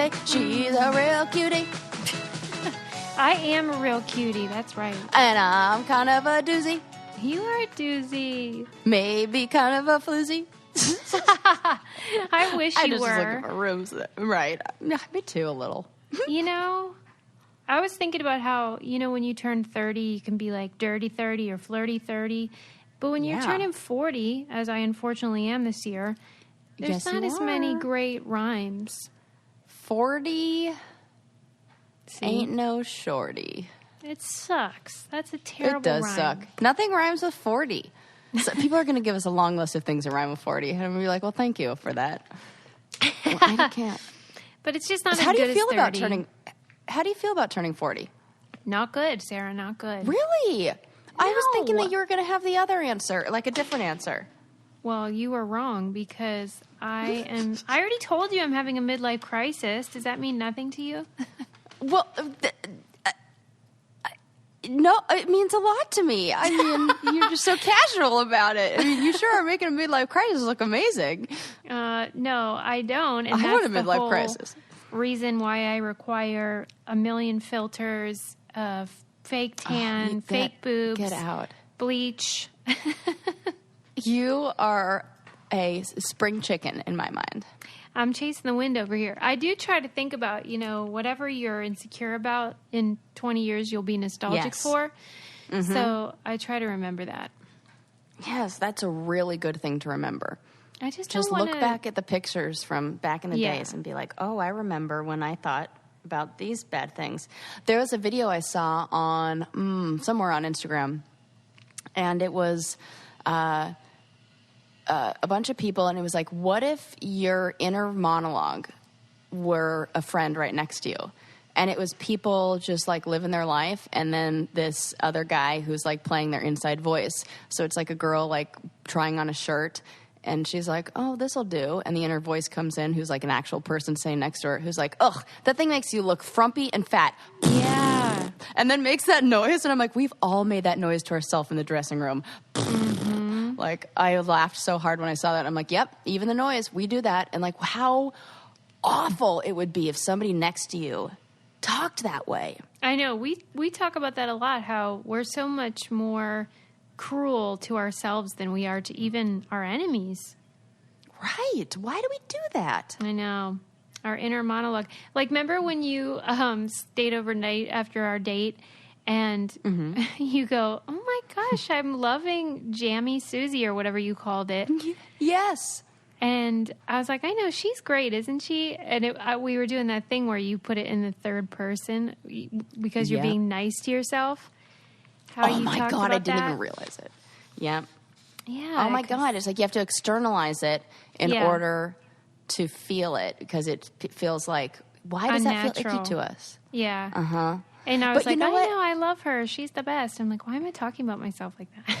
say she's a real cutie. I am a real cutie, that's right. And I'm kind of a doozy. You are a doozy. Maybe kind of a floozy. I wish you were. Just look for rooms. Right. Yeah, me too, a little. You know, I was thinking about how, you know, when you turn 30, you can be like dirty 30 or flirty 30. But when you're turning 40, as I unfortunately am this year, there's not as many great rhymes. 40 ain't no shorty. It sucks. That's a terrible rhyme. It does suck. Nothing rhymes with 40. So people are going to give us a long list of things that rhyme with 40. And we'll be like, well, thank you for that. Well, I can't. But it's just not as good as 30. How do you feel about turning 40? Not good, Sarah. Not good. Really? No. I was thinking that you were going to have the other answer, like a different answer. Well, you were wrong because I already told you I'm having a midlife crisis. Does that mean nothing to you? Well, no, it means a lot to me. I mean, you're just so casual about it. I mean, you sure are making a midlife crisis look amazing. No, I don't. And I want a midlife crisis. Reason why I require a million filters of fake tan, fake boobs, get out, bleach. You are a spring chicken in my mind. I'm chasing the wind over here. I do try to think about, you know, whatever you're insecure about in 20 years, you'll be nostalgic for. Mm-hmm. So I try to remember that. Yes, that's a really good thing to remember. I just look back at the pictures from back in the days and be like, oh, I remember when I thought about these bad things. There was a video I saw on somewhere on Instagram, and it was a bunch of people, and it was like, what if your inner monologue were a friend right next to you? And it was people just like living their life, and then this other guy who's like playing their inside voice. So it's like a girl like trying on a shirt, and she's like, oh, this'll do. And the inner voice comes in, who's like an actual person saying next to her, who's like, ugh, that thing makes you look frumpy and fat. Yeah. And then makes that noise. And I'm like, we've all made that noise to ourselves in the dressing room. Mm-hmm. Like, I laughed so hard when I saw that. I'm like, yep, even the noise, we do that. And like, how awful it would be if somebody next to you talked that way. I know. We talk about that a lot, how we're so much more cruel to ourselves than we are to even our enemies. Right. Why do we do that? I know. Our inner monologue. Like, remember when you stayed overnight after our date and you go, oh my gosh, I'm loving Jammy Susie or whatever you called it. Yes. And I was like, I know, she's great, isn't she? And we were doing that thing where you put it in the third person because you're being nice to yourself. Oh my God, I didn't even realize it. Yeah. Yeah. Oh my God, it's like you have to externalize it in order to feel it, because it feels like, why does that feel icky to us? Yeah. Uh-huh. And I was like, I know, I love her. She's the best. I'm like, why am I talking about myself like that?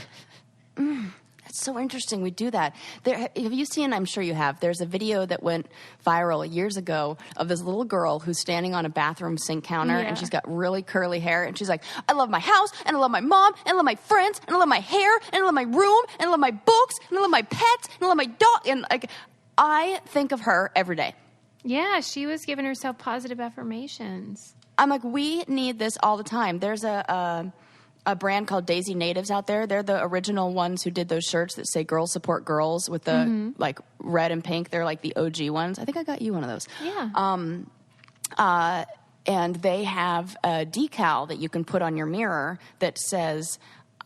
That's so interesting. We do that. Have you seen, I'm sure you have, there's a video that went viral years ago of this little girl who's standing on a bathroom sink counter, and she's got really curly hair, and she's like, I love my house, and I love my mom, and I love my friends, and I love my hair, and I love my room, and I love my books, and I love my pets, and I love my dog. And like, I think of her every day. Yeah, she was giving herself positive affirmations. I'm like, we need this all the time. There's a brand called Daisy Natives out there. They're the original ones who did those shirts that say girls support girls with the like red and pink. They're like the OG ones. I think I got you one of those. Yeah. And they have a decal that you can put on your mirror that says,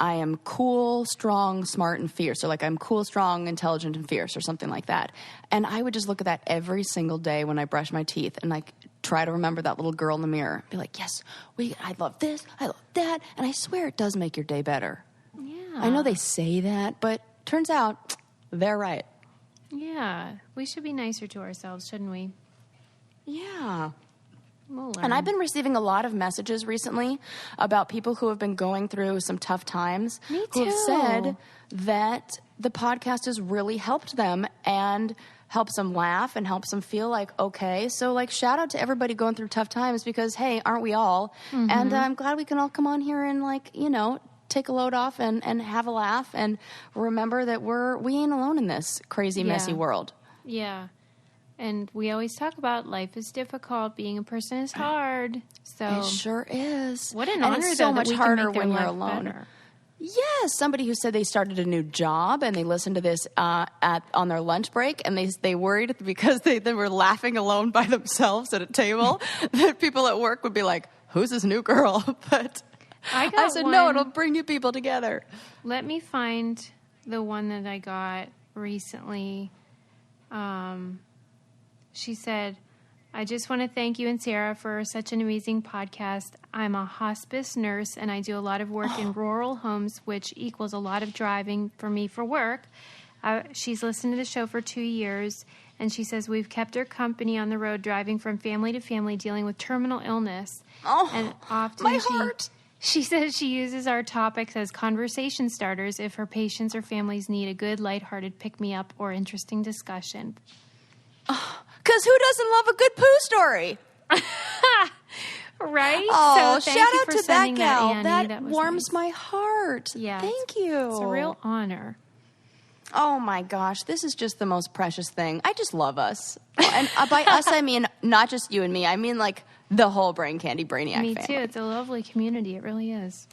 I am cool, strong, smart, and fierce. Or like, I'm cool, strong, intelligent, and fierce, or something like that. And I would just look at that every single day when I brush my teeth and like try to remember that little girl in the mirror. Be like, yes, I love this, I love that. And I swear it does make your day better. Yeah. I know they say that, but turns out they're right. Yeah. We should be nicer to ourselves, shouldn't we? Yeah. We'll learn. And I've been receiving a lot of messages recently about people who have been going through some tough times. Me who have too. said that the podcast has really helped them and helps them laugh and helps them feel like, okay. So, like, shout out to everybody going through tough times because, hey, aren't we all? Mm-hmm. And I'm glad we can all come on here and, like, you know, take a load off and have a laugh and remember that we ain't alone in this crazy, messy world. Yeah. And we always talk about life is difficult. Being a person is hard. So it sure is. What an and honor, it's so though, much that we can harder make their when you're life alone. better. Yes, somebody who said they started a new job and they listened to this on their lunch break, and they worried because they were laughing alone by themselves at a table that people at work would be like, "Who's this new girl?" But I said, "No, it'll bring you people together." Let me find the one that I got recently. She said, I just want to thank you and Sarah for such an amazing podcast. I'm a hospice nurse and I do a lot of work in rural homes, which equals a lot of driving for me for work. She's listened to the show for 2 years, and she says we've kept her company on the road driving from family to family dealing with terminal illness. Oh, and often my heart. She says she uses our topics as conversation starters if her patients or families need a good, lighthearted pick-me-up or interesting discussion. Because who doesn't love a good poo story? Right? Oh, so shout out for to that sending gal. Annie. That was warms nice. my heart. Yeah. Thank you. It's a real honor. Oh my gosh, this is just the most precious thing. I just love us. And by us, I mean not just you and me. I mean like the whole Brain Candy Brainiac Me family. too. It's a lovely community. It really is.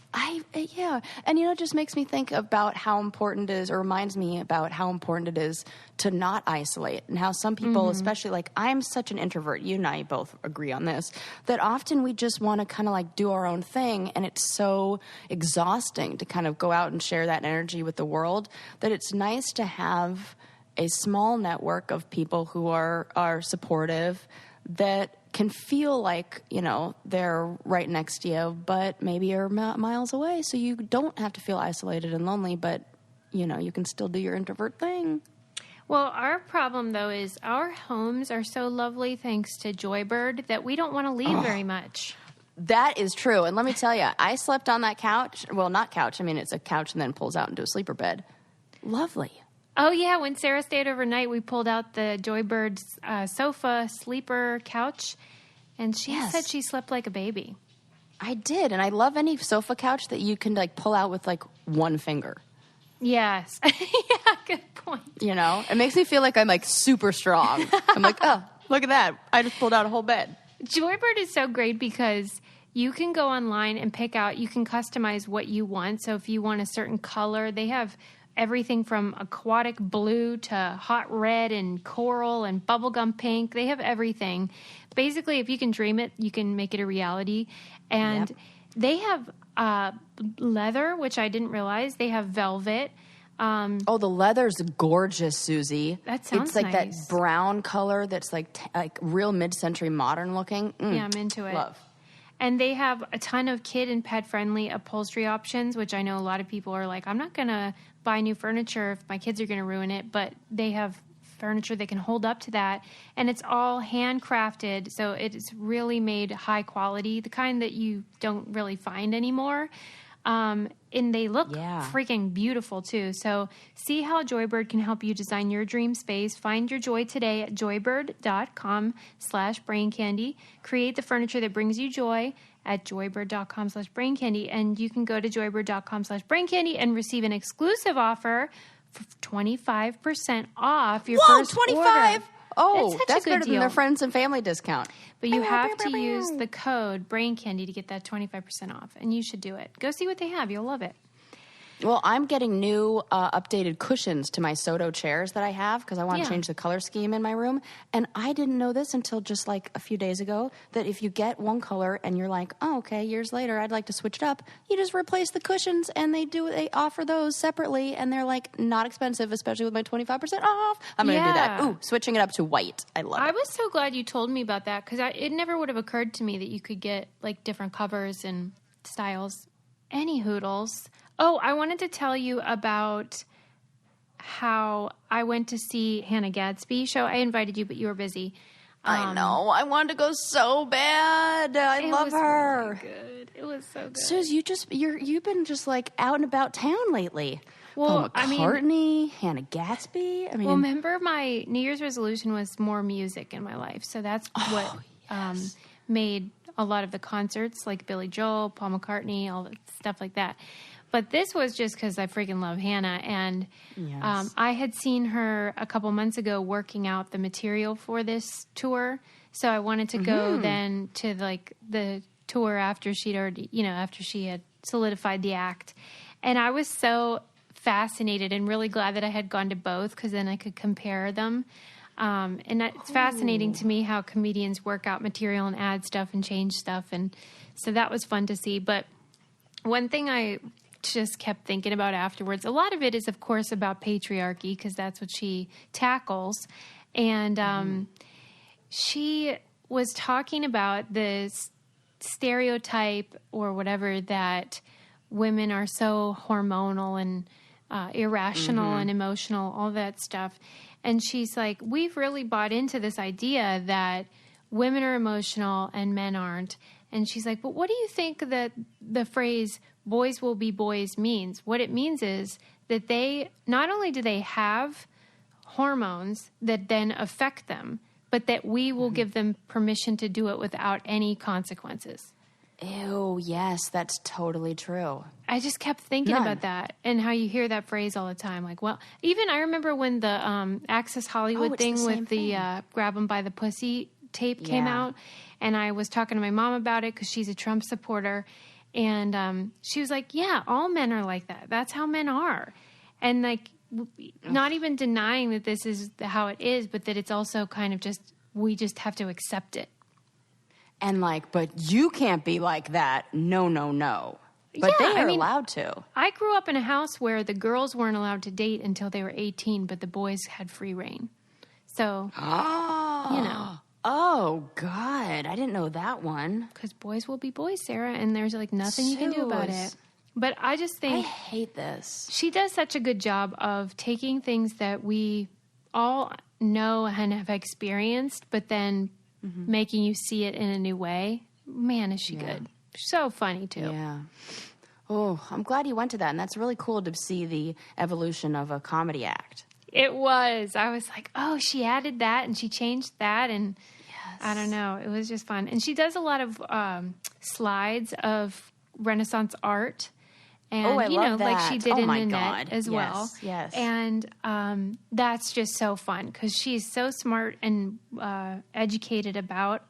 Yeah. And it just makes me think about how important it is, or reminds me about how important it is to not isolate, and how some people, especially like I'm such an introvert, you and I both agree on this, that often we just want to kind of like do our own thing, and it's so exhausting to kind of go out and share that energy with the world, that it's nice to have a small network of people who are supportive, that can feel like, they're right next to you, but maybe are miles away. So you don't have to feel isolated and lonely, but, you can still do your introvert thing. Well, our problem, though, is our homes are so lovely thanks to Joybird that we don't want to leave very much. That is true. And let me tell you, I slept on that couch. Well, not couch. I mean, it's a couch and then pulls out into a sleeper bed. Lovely. Oh, yeah. When Sarah stayed overnight, we pulled out the Joybird's sofa sleeper couch, and she said she slept like a baby. I did. And I love any sofa couch that you can, pull out with, one finger. Yes. Yeah, good point. It makes me feel like I'm, super strong. I'm like, oh, look at that. I just pulled out a whole bed. Joybird is so great because you can go online and you can customize what you want. So if you want a certain color, they have everything from aquatic blue to hot red and coral and bubblegum pink. They have everything. Basically, if you can dream it, you can make it a reality. And they have leather, which I didn't realize. They have velvet. The leather's gorgeous, Susie. That sounds It's like nice. that brown color that's like real mid-century modern looking. Yeah, I'm into it. Love. And they have a ton of kid and pet-friendly upholstery options, which I know a lot of people are like, I'm not going to buy new furniture if my kids are going to ruin it. But they have furniture that can hold up to that. And it's all handcrafted, so it's really made high quality, the kind that you don't really find anymore. And they look freaking beautiful, too. So see how Joybird can help you design your dream space. Find your joy today at joybird.com/braincandy. Create the furniture that brings you joy at joybird.com/braincandy. And you can go to joybird.com/braincandy and receive an exclusive offer for 25% off your first 25? order. Oh, that's better than their friends and family discount. But you have to use the code BRAINCANDY to get that 25% off, and you should do it. Go see what they have. You'll love it. Well, I'm getting new updated cushions to my Soto chairs that I have because I want to change the color scheme in my room. And I didn't know this until just a few days ago, that if you get one color and you're like, oh, okay, years later, I'd like to switch it up, you just replace the cushions, and they offer those separately, and they're not expensive, especially with my 25% off. I'm going to do that. Ooh, switching it up to white. I love it. I was so glad you told me about that because it never would have occurred to me that you could get different covers and styles. Any hoodles. Oh, I wanted to tell you about how I went to see Hannah Gadsby show. I invited you, but you were busy. I know. I wanted to go so bad. I love her. Really good. It was so good. Suze, you've been just out and about town lately. Well, Paul McCartney, Hannah Gadsby. Well, remember my New Year's resolution was more music in my life, so that's what made a lot of the concerts, like Billy Joel, Paul McCartney, all that stuff like that. But this was just because I freaking love Hannah. And I had seen her a couple months ago working out the material for this tour. So I wanted to go then to like the tour after she'd already, after she had solidified the act. And I was so fascinated and really glad that I had gone to both because then I could compare them. And it's fascinating to me how comedians work out material and add stuff and change stuff. And so that was fun to see. But one thing I just kept thinking about afterwards, a lot of it is, of course, about patriarchy because that's what she tackles. And she was talking about this stereotype or whatever that women are so hormonal and irrational and emotional, all that stuff. And she's like, we've really bought into this idea that women are emotional and men aren't. And she's like, but what do you think that the phrase boys will be boys means? What it means is that they, not only do they have hormones that then affect them, but that we will give them permission to do it without any consequences. Ew, yes, that's totally true. I just kept thinking about that and how you hear that phrase all the time. Like, well, even I remember when the Access Hollywood thing with the grab 'em by the pussy tape came out, and I was talking to my mom about it because she's a Trump supporter, and she was like, yeah, all men are like that. That's how men are. And like, not even denying that this is how it is, but that it's also kind of just, we just have to accept it. And like, but you can't be like that. No, no, no. But they are allowed to. I grew up in a house where the girls weren't allowed to date until they were 18, but the boys had free reign. So, Oh, God. I didn't know that one. Because boys will be boys, Sarah, and there's like nothing you can do about it. But I just think... I hate this. She does such a good job of taking things that we all know and have experienced, but then making you see it in a new way. Man, is she good. So funny, too. Yeah. Oh, I'm glad you went to that. And that's really cool to see the evolution of a comedy act. It was. I was like, oh, she added that and she changed that. And I don't know. It was just fun. And she does a lot of slides of Renaissance art. And, I love that. Like she did in Nanette as yes, well. Yes. And that's just so fun because she's so smart and educated about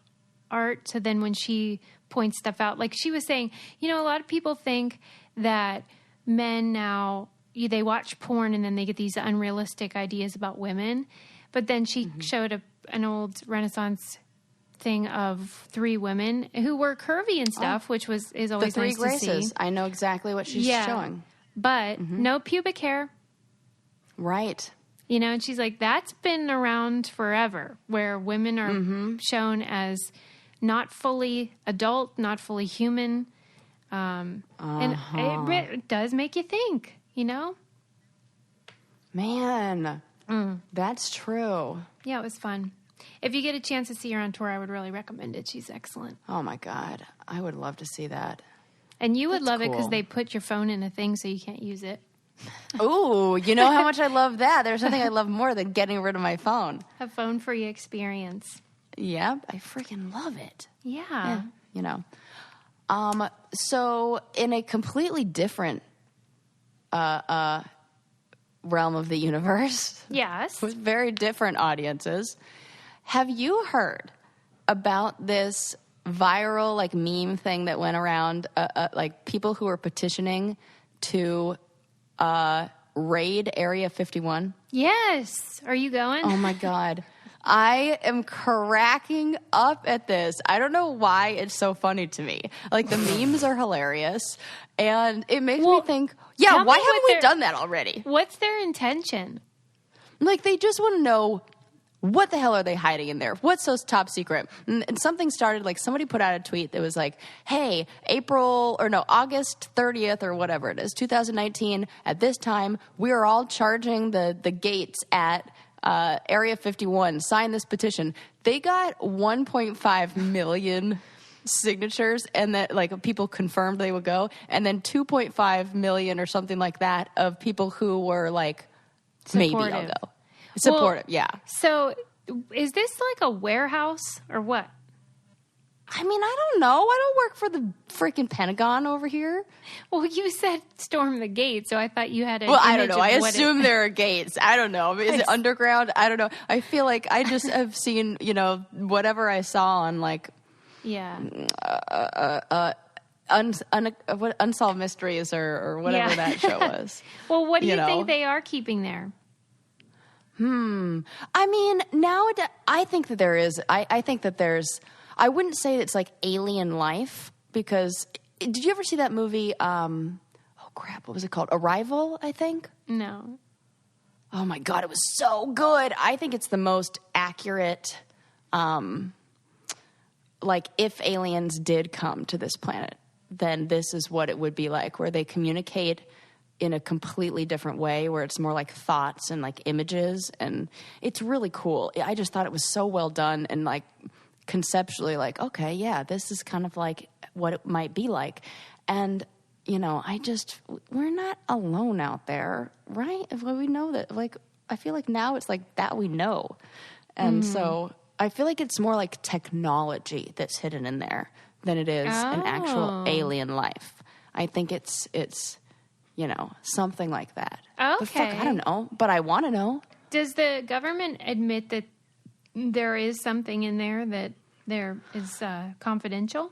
art. So then when she points stuff out, like she was saying, a lot of people think that men now, they watch porn and then they get these unrealistic ideas about women. But then she showed an old Renaissance thing of 3 women who were curvy and stuff, which is always the 3 nice Graces. to see. I know exactly what she's showing. But no pubic hair. Right. And she's like, that's been around forever, where women are shown as not fully adult, not fully human. And it does make you think, Man, that's true. Yeah, it was fun. If you get a chance to see her on tour, I would really recommend it. She's excellent. Oh, my God. I would love to see that. And you would love it because they put your phone in a thing so you can't use it. Ooh, you know how much I love that. There's nothing I love more than getting rid of my phone. A phone-free experience. Yeah, I freaking love it. Yeah. So in a completely different realm of the universe. Yes. With very different audiences. Have you heard about this viral meme thing that went around, people who were petitioning to raid Area 51? Yes. Are you going? Oh my God. I am cracking up at this. I don't know why it's so funny to me. The memes are hilarious, and it makes me think, why haven't we done that already? What's their intention? They just want to know, what the hell are they hiding in there? What's so top secret? And something started, somebody put out a tweet that was like, hey, August 30th or whatever it is, 2019, at this time, we are all charging the gates at Area 51. Sign this petition. They got 1.5 million signatures, and that people confirmed they would go, and then 2.5 million or something like that of people who were maybe I'll go. Supportive, yeah. So is this a warehouse or what? I mean, I don't know. I don't work for the freaking Pentagon over here. Well, you said storm the gate, so I thought you had an Well, I don't image know. of I what assume there are gates. I don't know. Is it underground? I don't know. I feel like I just have seen, whatever I saw on like Unsolved Mysteries or whatever that show was. Well, what do you think they are keeping there? I mean, now I think that there is. I think that there's. I wouldn't say it's like alien life because did you ever see that movie? Oh crap! What was it called? Arrival, I think. No. Oh my god, it was so good. I think it's the most accurate. Like if aliens did come to this planet, then this is what it would be like, where they communicate in a completely different way, where it's more like thoughts and like images, and it's really cool. I just thought it was so well done and like conceptually like, okay, yeah, this is kind of like what it might be like. And we're not alone out there, right? If we know that, like, I feel like now it's like that we know. And so I feel like it's more like technology that's hidden in there than it is an actual alien life. I think it's something like that. Okay. But fuck, I don't know, but I want to know. Does the government admit that there is something in there that there is confidential?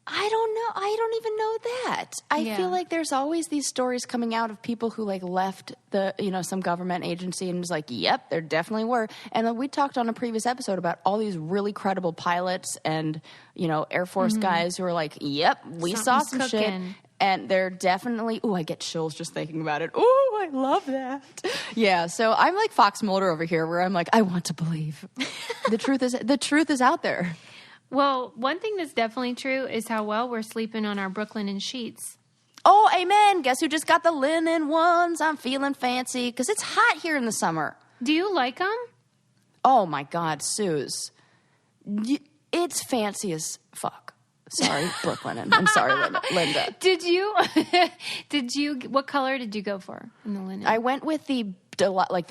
I don't know. I don't even know that. I feel like there's always these stories coming out of people who like left the, some government agency and was like, yep, there definitely were. And then we talked on a previous episode about all these really credible pilots and, Air Force guys who are like, yep, we saw some shit. And they're definitely, I get chills just thinking about it. Oh, I love that. Yeah, so I'm like Fox Mulder over here where I'm like, I want to believe. The truth is out there. Well, one thing that's definitely true is how well we're sleeping on our Brooklyn sheets. Oh, amen. Guess who just got the linen ones? I'm feeling fancy because it's hot here in the summer. Do you like them? Oh, my God, Suze. It's fancy as fuck. Sorry, Brooklyn. I'm sorry, Linda. Did you, what color did you go for in the linen? I went with the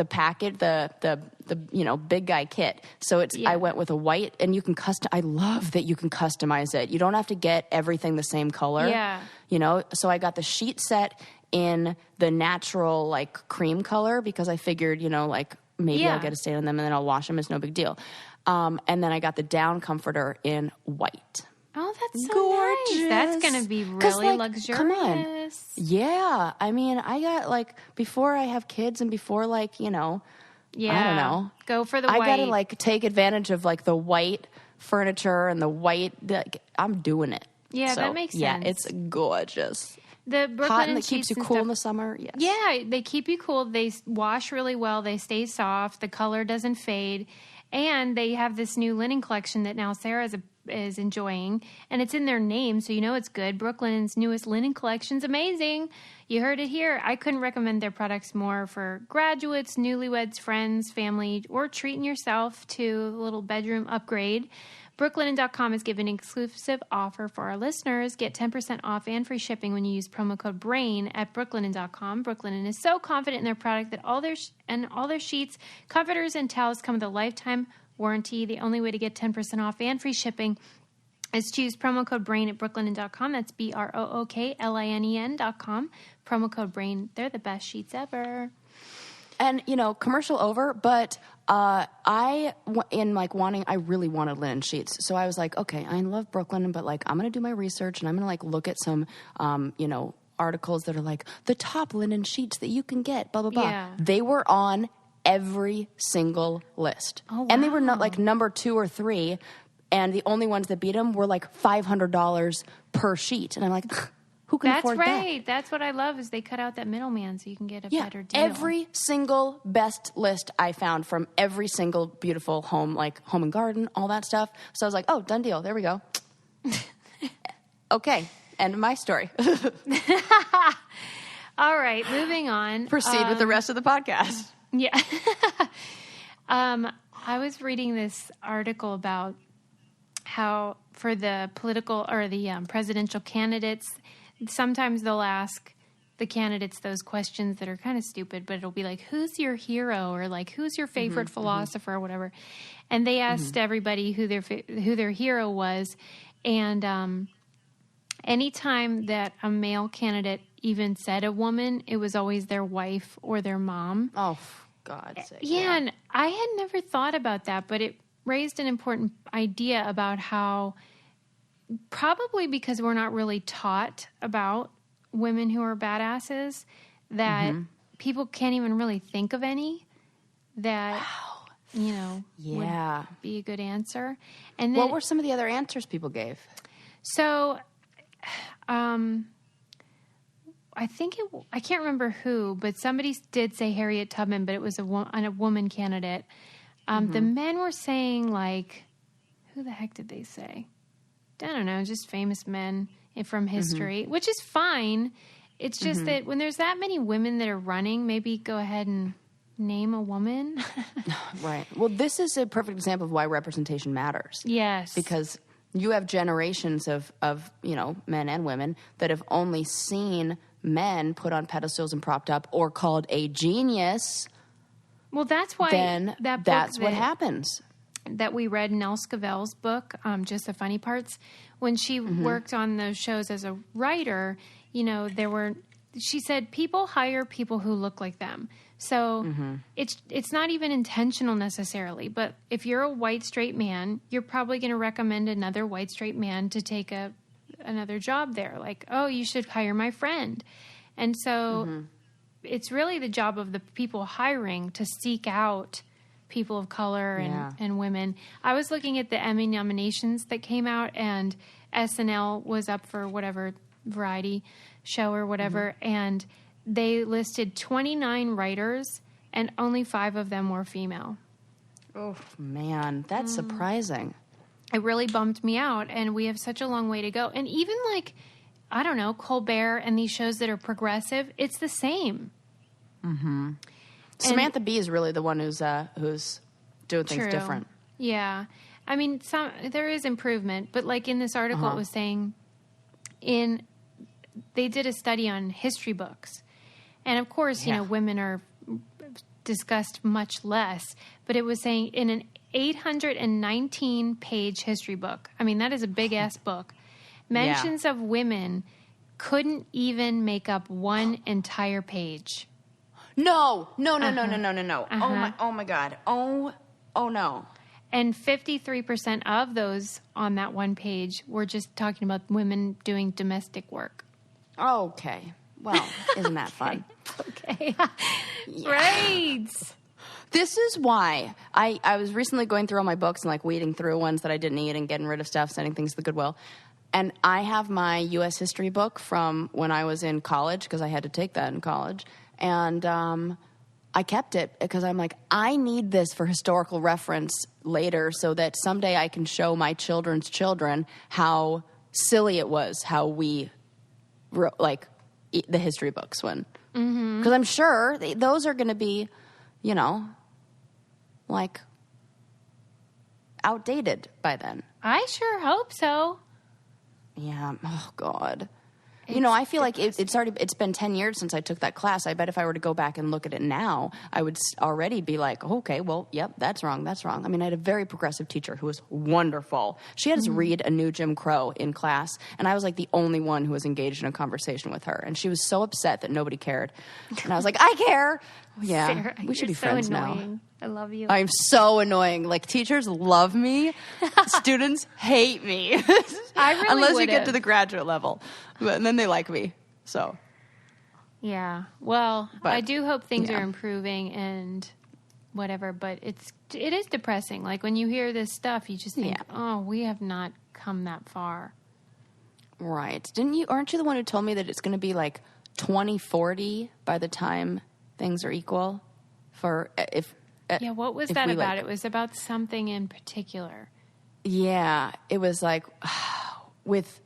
packet, the big guy kit. So I went with a white, and you can I love that you can customize it. You don't have to get everything the same color. Yeah. So I got the sheet set in the natural like cream color because I figured, maybe I'll get a stain on them and then I'll wash them. It's no big deal. And then I got the down comforter in white. Oh, that's so gorgeous. Nice. That's going to be really luxurious. Come on. Yeah. I mean, I got like, before I have kids and before like, I don't know. Go for the white. I got to like take advantage of like the white furniture and the white, I'm doing it. Yeah, that makes sense. Yeah, it's gorgeous. The Brooklyn hot and that keeps you cool in the summer. Yes. Yeah, they keep you cool. They wash really well. They stay soft. The color doesn't fade. And they have this new linen collection that now Sarah is enjoying, and it's in their name, so it's good. Brooklyn's newest linen collection's amazing. You heard it here. I couldn't recommend their products more for graduates, newlyweds, friends, family, or treating yourself to a little bedroom upgrade. Brooklinen.com is giving an exclusive offer for our listeners. Get 10% off and free shipping when you use promo code BRAIN at Brooklinen.com. Brooklinen is so confident in their product that all their sheets, comforters, and towels come with a lifetime warranty. The only way to get 10% off and free shipping is choose promo code BRAIN at Brooklinen.com. That's BROOKLINEN.com. Promo code BRAIN. They're the best sheets ever. And, commercial over, but I really wanted linen sheets. So I was like, okay, I love Brooklyn, but like I'm going to do my research and I'm going to like look at some, articles that are like the top linen sheets that you can get, blah, blah, blah. Yeah. They were on every single list. Oh, wow. And they were not like number 2 or 3. And the only ones that beat them were like $500 per sheet. And I'm like, who can afford that? That's right. That's what I love is they cut out that middleman so you can get a better deal. Every single best list I found from every single beautiful home, like home and garden, all that stuff. So I was like, oh, done deal. There we go. Okay. End of my story. All right. Moving on. Proceed with the rest of the podcast. Yeah. I was reading this article about how for the political or the presidential candidates, sometimes they'll ask, the candidates those questions that are kind of stupid, but it'll be like, who's your hero, or like, who's your favorite philosopher or whatever. And they asked everybody who their hero was. And anytime that a male candidate even said a woman, it was always their wife or their mom. Oh, for God's sake. Yeah, and I had never thought about that, but it raised an important idea about how, probably because we're not really taught about women who are badasses, that people can't even really think of any that, would be a good answer. And then, what were some of the other answers people gave? So, I can't remember who, but somebody did say Harriet Tubman, but it was a woman candidate. The men were saying, like, who the heck did they say? I don't know, just famous men from history, which is fine. It's just that when there's that many women that are running, maybe go ahead and name a woman. Right. Well, this is a perfect example of why representation matters. Yes. Because you have generations of men and women that have only seen men put on pedestals and propped up or called a genius. Well, that's why that's what happens. That we read in Elle Scavell's book, Just the Funny Parts, when she worked on those shows as a writer, she said people hire people who look like them. So it's not even intentional necessarily, but if you're a white straight man, you're probably going to recommend another white straight man to take another job there. Like, oh, you should hire my friend. And so it's really the job of the people hiring to seek out people of color and women. I was looking at the Emmy nominations that came out, and SNL was up for whatever variety show or whatever, and they listed 29 writers, and only 5 of them were female. Oh, man, that's surprising. It really bummed me out, and we have such a long way to go. And even like, I don't know, Colbert and these shows that are progressive, it's the same. Samantha Bee is really the one who's doing things different. Yeah. I mean, there is improvement, but like in this article it was saying they did a study on history books. And of course, women are discussed much less, but it was saying in an 819-page history book, I mean, that is a big-ass book, mentions of women couldn't even make up one entire page. No. Oh my God. Oh no. And 53% of those on that one page were just talking about women doing domestic work. Okay. Well, isn't that fun? Okay. Right. This is why I was recently going through all my books and like weeding through ones that I didn't need and getting rid of stuff, sending things to the Goodwill. And I have my U.S. history book from when I was in college, because I had to take that in college. And I kept it because I'm like, I need this for historical reference later so that someday I can show my children's children how silly it was, how we wrote, like, the history books when. Because I'm sure those are going to be, like, outdated by then. I sure hope so. Yeah. Oh, God. I feel like it's been 10 years since I took that class. I bet if I were to go back and look at it now, I would already be like, okay, well, yep, that's wrong. I mean, I had a very progressive teacher who was wonderful. She had us read A New Jim Crow in class, and I was like the only one who was engaged in a conversation with her. And she was so upset that nobody cared. And I was like, I care. Yeah, Sarah, we should be so friends annoying. now. I love you. I'm so annoying. Like, teachers love me. Students hate me. I really Unless you get would've. to the graduate level. And then they like me. So. Yeah. Well, I do hope things yeah. are improving and whatever, but it is depressing. Like, when you hear this stuff, you just think, oh, we have not come that far. Right. Aren't you the one who told me that it's going to be like 2040 by the time things are equal? Yeah, what was that about? It was about something in particular. Yeah, it was like with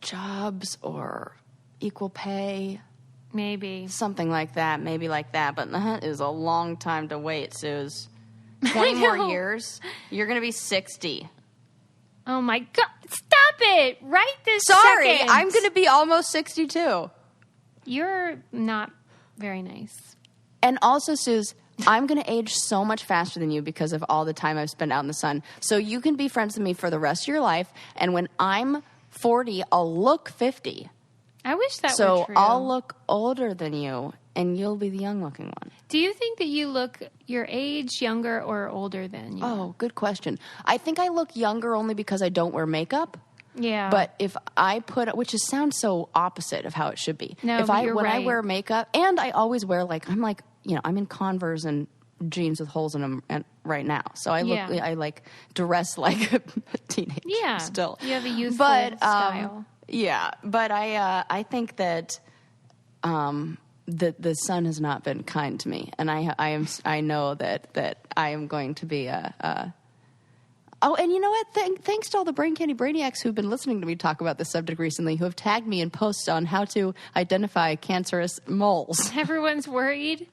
jobs or equal pay. Maybe. Something like that, maybe like that. But that is a long time to wait, Suze. 20 more years, you're going to be 60. Oh, my God. Stop it right this Sorry, second. I'm going to be almost 62. You're not very nice. And also, Suze, I'm going to age so much faster than you because of all the time I've spent out in the sun. So you can be friends with me for the rest of your life. And when I'm 40, I'll look 50. I wish that were So true. I'll look older than you, and you'll be the young-looking one. Do you think that you look your age, younger, or older than you? Oh, good question. I think I look younger only because I don't wear makeup. Yeah. But if I put, which is, sounds so opposite of how it should be. No, if but I you're when I right. wear makeup, and I always wear I'm in Converse and jeans with holes in them right now. So I look, Yeah. I like dress like a teenager. Yeah. Still, You have a youthful style. Yeah, but I think that the sun has not been kind to me, and I know that I am going to be Oh, and you know what? Thanks to all the Brain Candy Brainiacs who've been listening to me talk about this subject recently, who have tagged me in posts on how to identify cancerous moles. Everyone's worried.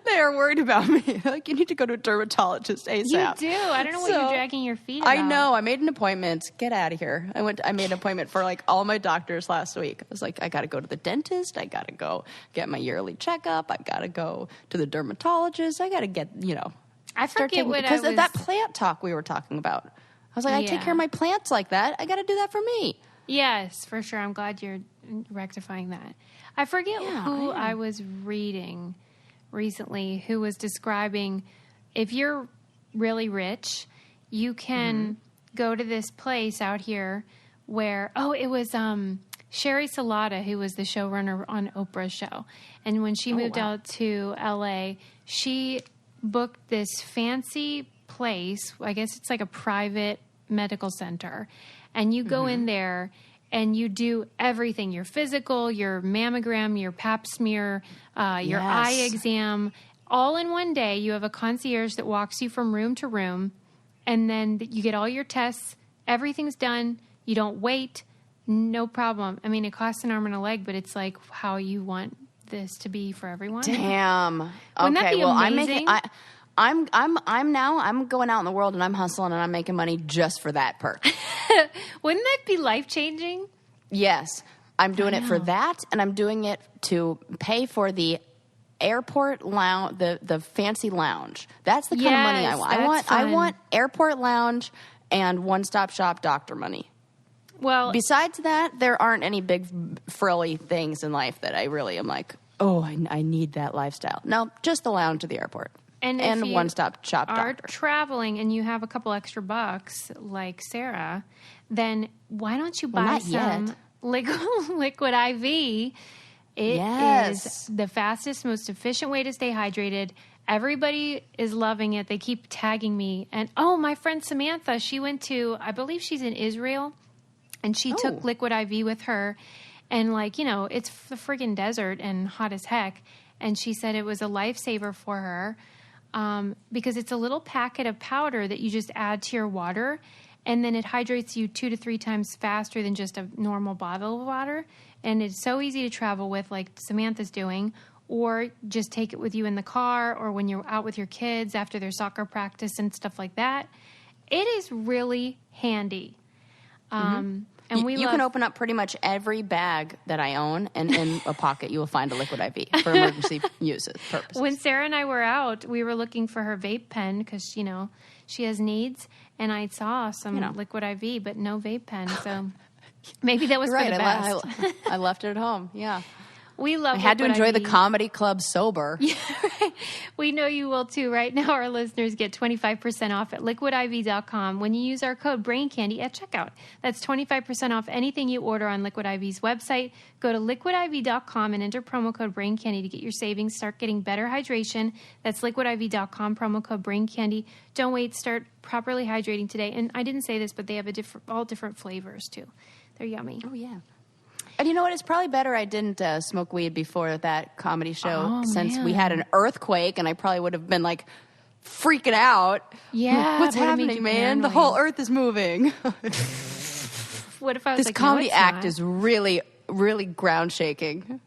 They are worried about me. Like, you need to go to a dermatologist ASAP. You do. I don't know what you're dragging your feet about. I know. I made an appointment. Get out of here. I made an appointment for like all my doctors last week. I was like, I got to go to the dentist. I got to go get my yearly checkup. I got to go to the dermatologist. I got to get, I forget what I was... Because of that plant talk we were talking about. I was like, I take care of my plants like that. I got to do that for me. Yes, for sure. I'm glad you're rectifying that. I forget who I was reading recently who was describing if you're really rich, you can go to this place out here where, it was Sherry Salata, who was the showrunner on Oprah's show. And when she moved out to LA, she booked this fancy place. I guess it's like a private medical center. And you go in there and you do everything, your physical, your mammogram, your pap smear, your eye exam, all in one day. You have a concierge that walks you from room to room, and then you get all your tests. Everything's done. You don't wait. No problem. I mean, it costs an arm and a leg, but it's like how you want this to be for everyone. Damn. Wouldn't that be amazing? I'm going out in the world and I'm hustling and I'm making money just for that perk. Wouldn't that be life-changing? Yes. I'm doing it for that, and I'm doing it to pay for the airport lounge, the fancy lounge. That's the kind of money I want. I want airport lounge and one-stop shop doctor money. Well, besides that, there aren't any big frilly things in life that I really am like, I need that lifestyle. No, just the lounge to the airport. And one-stop shop doctor. Are traveling and you have a couple extra bucks, like Sarah, then why don't you buy some liquid IV? It is the fastest, most efficient way to stay hydrated. Everybody is loving it. They keep tagging me. And, my friend Samantha, she went to, I believe she's in Israel, and she took liquid IV with her. And, it's the friggin' desert and hot as heck. And she said it was a lifesaver for her. Because it's a little packet of powder that you just add to your water, and then it hydrates you 2 to 3 times faster than just a normal bottle of water. And it's so easy to travel with, like Samantha's doing, or just take it with you in the car or when you're out with your kids after their soccer practice and stuff like that. It is really handy. And you can open up pretty much every bag that I own, and in a pocket you will find a liquid IV for emergency purposes. When Sarah and I were out, we were looking for her vape pen because, she has needs, and I saw some liquid IV, but no vape pen. So maybe that was for the best. I left it at home, yeah. I had to enjoy the comedy club sober. Yeah, right. We know you will too. Right now, our listeners get 25% off at liquidiv.com when you use our code BRAINCANDY at checkout. That's 25% off anything you order on Liquid IV's website. Go to liquidiv.com and enter promo code BRAINCANDY to get your savings. Start getting better hydration. That's liquidiv.com, promo code BRAINCANDY. Don't wait. Start properly hydrating today. And I didn't say this, but they have all different flavors too. They're yummy. Oh, yeah. And you know what? It's probably better I didn't smoke weed before that comedy show since we had an earthquake, and I probably would have been like freaking out. Yeah. What's happening, man? The whole earth is moving. What if I was this comedy act is really, really ground shaking.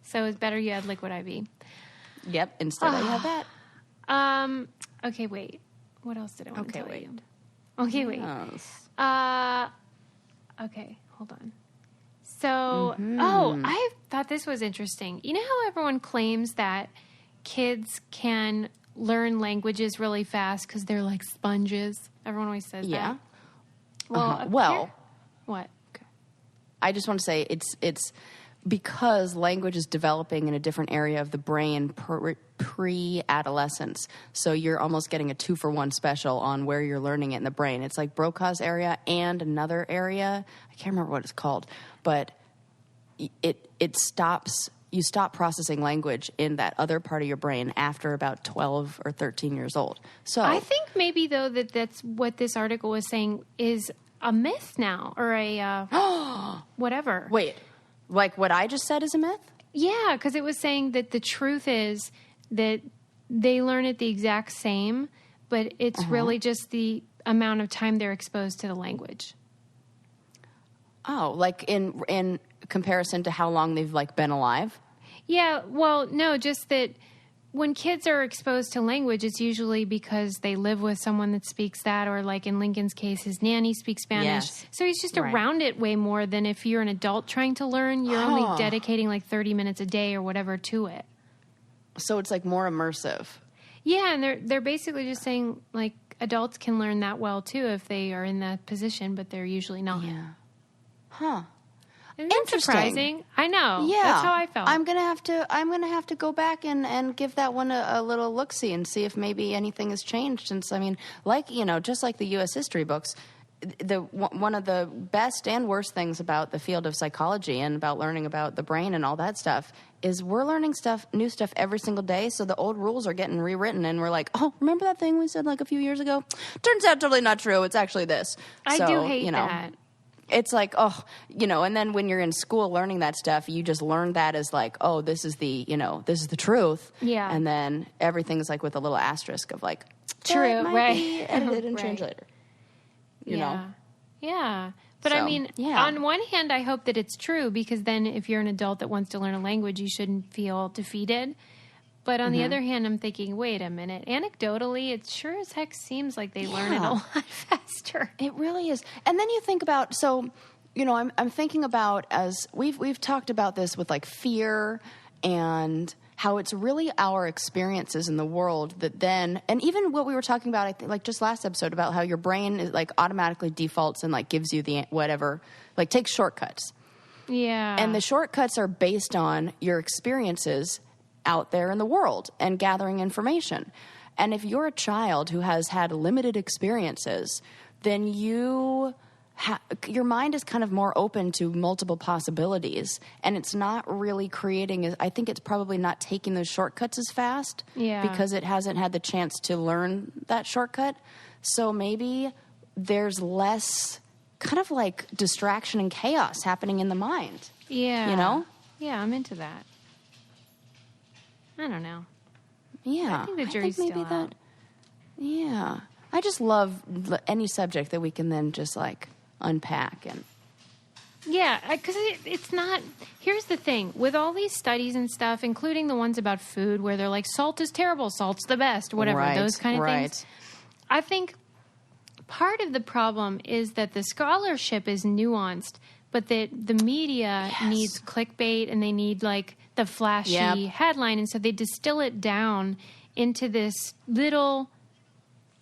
So it's better you had liquid IV. Yep. Instead I had that. Okay, wait. What else did I want to tell you? Okay, wait. Yes. Okay, hold on. So, I thought this was interesting. You know how everyone claims that kids can learn languages really fast because they're like sponges? Everyone always says that. Well, what? Okay. I just want to say it's because language is developing in a different area of the brain pre-adolescence. So you're almost getting a 2-for-1 special on where you're learning it in the brain. It's like Broca's area and another area. I can't remember what it's called, but it stops. You stop processing language in that other part of your brain after about 12 or 13 years old. So I think maybe, though, that's what this article was saying is a myth now, or a whatever. Wait, like what I just said is a myth? Yeah, because it was saying that the truth is that they learn it the exact same, but it's really just the amount of time they're exposed to the language. Oh, like in comparison to how long they've like been alive? Yeah, well, no, just that when kids are exposed to language, it's usually because they live with someone that speaks that, or like in Lincoln's case, his nanny speaks Spanish. Yes. So he's just around it way more than if you're an adult trying to learn. You're only dedicating like 30 minutes a day or whatever to it. So it's like more immersive. Yeah, and they're basically just saying like adults can learn that well too if they are in that position, but they're usually not. Yeah. Huh. Isn't that surprising? I know. Yeah. That's how I felt. I'm gonna have to go back and give that one a little look-see and see if maybe anything has changed since, I mean, like, you know, just like the U.S. history books, one of the best and worst things about the field of psychology and about learning about the brain and all that stuff is we're learning new stuff every single day. So the old rules are getting rewritten, and we're like, oh, remember that thing we said like a few years ago? Turns out totally not true. It's actually this. I do hate that. It's like, oh, you know, and then when you're in school learning that stuff, you just learn that as like, oh, this is the truth. Yeah. And then everything's like with a little asterisk of like, true, might be edited and changed later. You know? Yeah. But So, I mean, on one hand, I hope that it's true, because then if you're an adult that wants to learn a language, you shouldn't feel defeated. But on the other hand, I'm thinking, wait a minute. Anecdotally, it sure as heck seems like they learn it a lot faster. It really is. And then you think about, so, you know, I'm thinking about, as we've talked about this with like fear and how it's really our experiences in the world that then, and even what we were talking about, I think, like just last episode, about how your brain is like automatically defaults and like gives you the whatever, like takes shortcuts. Yeah. And the shortcuts are based on your experiences out there in the world and gathering information. And if you're a child who has had limited experiences, then your mind is kind of more open to multiple possibilities, and it's not really creating, I think it's probably not taking those shortcuts as fast because it hasn't had the chance to learn that shortcut. So maybe there's less kind of like distraction and chaos happening in the mind. Yeah. You know? Yeah, I'm into that. I don't know. Yeah. I think the jury's still out. Yeah. I just love any subject that we can then just like unpack and. Yeah, because it's not. Here's the thing with all these studies and stuff, including the ones about food, where they're like, salt is terrible, salt's the best, whatever, those kind of things. I think part of the problem is that the scholarship is nuanced, but that the media needs clickbait and they need like the flashy headline, and so they distill it down into this little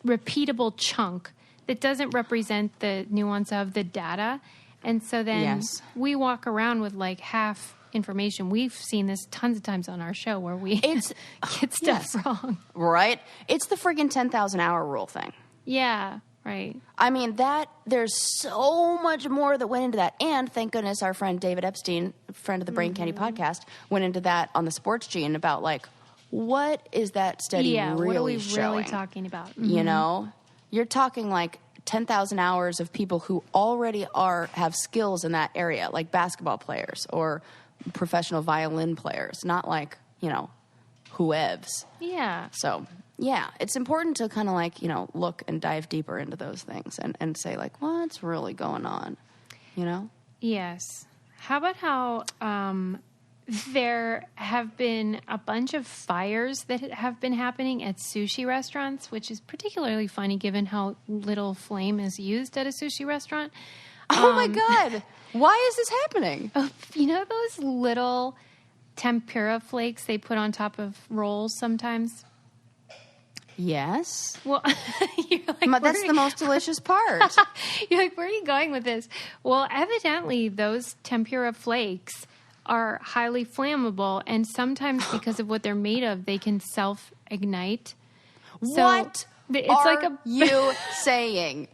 repeatable chunk that doesn't represent the nuance of the data. And so then we walk around with like half information. We've seen this tons of times on our show where we get stuff wrong. Right? It's the friggin' 10,000 hour rule thing. Yeah, right. I mean, there's so much more that went into that. And thank goodness our friend David Epstein, friend of the Brain Candy podcast, went into that on the Sports Gene about like, what is that study really what are we showing? really talking about? You know? You're talking like 10,000 hours of people who already have skills in that area, like basketball players or professional violin players, not like, you know, whoevs. Yeah. So, yeah, it's important to kind of like, you know, look and dive deeper into those things and say like, what's really going on, you know? Yes. How about how there have been a bunch of fires that have been happening at sushi restaurants, which is particularly funny given how little flame is used at a sushi restaurant. Oh my God. Why is this happening? You know those little tempura flakes they put on top of rolls sometimes? Yes. Well, you're like, that's the most delicious part. You're like, where are you going with this? Well, evidently those tempura flakes are highly flammable, and sometimes because of what they're made of, they can self-ignite. What you saying?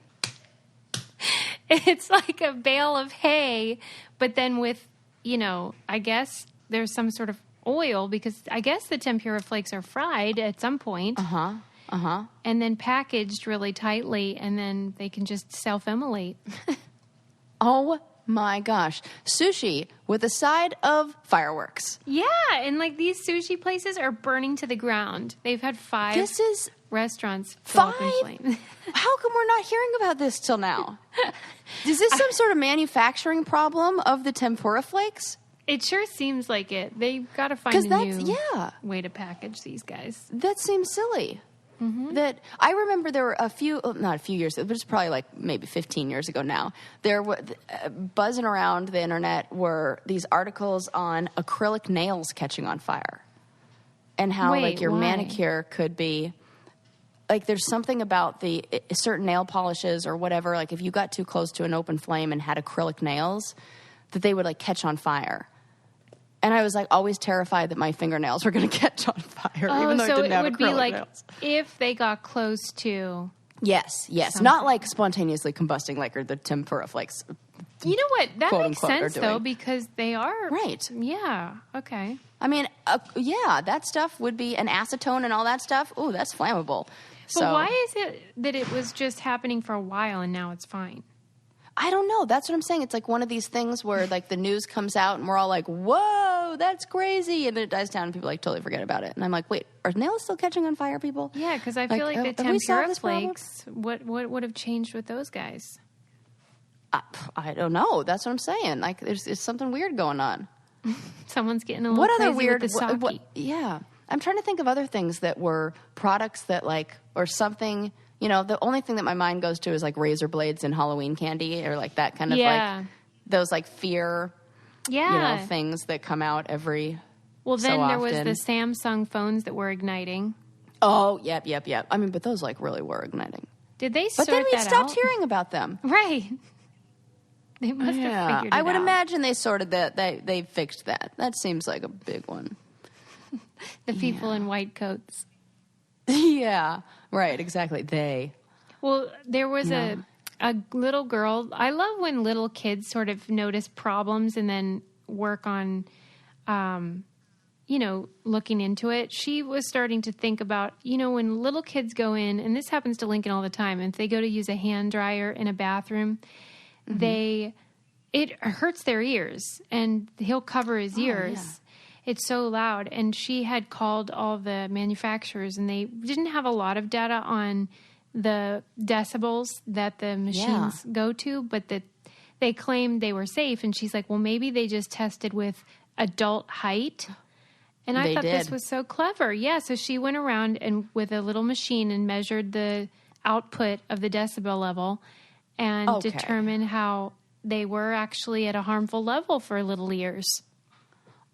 It's like a bale of hay, but then with, I guess there's some sort of oil, because I guess the tempura flakes are fried at some point. And then packaged really tightly, and then they can just self-immolate. Oh my gosh. Sushi with a side of fireworks. Yeah, and like these sushi places are burning to the ground. They've had 5 restaurants go up in flames. How come we're not hearing about this till now? Is this some sort of manufacturing problem of the tempura flakes? It sure seems like it. They've got to find a new way to package these guys. That seems silly. That I remember there were not a few years, but it's probably like maybe 15 years ago now. There were buzzing around the internet were these articles on acrylic nails catching on fire, and how your manicure could be like there's something about the certain nail polishes or whatever. Like if you got too close to an open flame and had acrylic nails, that they would like catch on fire. And I was like always terrified that my fingernails were going to catch on fire, even though I didn't have acrylic nails. So it would be like if they got close to... Yes. Something. Not like spontaneoally combusting like the tempura flakes. You know what? That makes sense, though, because they are... Right. Yeah. Okay. I mean, that stuff would be... And acetone and all that stuff, ooh, that's flammable. But why is it that it was just happening for a while and now it's fine? I don't know. That's what I'm saying. It's like one of these things where like the news comes out and we're all like, whoa, that's crazy. And then it dies down and people like totally forget about it. And I'm like, wait, are nails still catching on fire, people? Yeah, because I feel like the tempura flakes, what would have changed with those guys? I don't know. That's what I'm saying. Like there's something weird going on. Someone's getting a little crazy with the sake. Yeah. I'm trying to think of other things that were products that like, or something... the only thing that my mind goes to is like razor blades and Halloween candy or like that kind of like those like fear, things that come out every Well, then so there often. was the Samsung phones that were igniting. Oh, yep. I mean, but those like really were igniting. Did they sort that out? But then we stopped out? hearing about them. Right. They must have figured it out. I would imagine they sorted that. They fixed that. That seems like a big one. The people in white coats. Yeah, right, exactly. Well, there was a little girl. I love when little kids sort of notice problems and then work on, looking into it. She was starting to think about, when little kids go in, and this happens to Lincoln all the time, if they go to use a hand dryer in a bathroom, it hurts their ears, and he'll cover his ears. Yeah. It's so loud. And she had called all the manufacturers, and they didn't have a lot of data on the decibels that the machines go to, but that they claimed they were safe. And she's like, well, maybe they just tested with adult height. And I thought this was so clever. Yeah, so she went around and with a little machine and measured the output of the decibel level and determined how they were actually at a harmful level for little ears.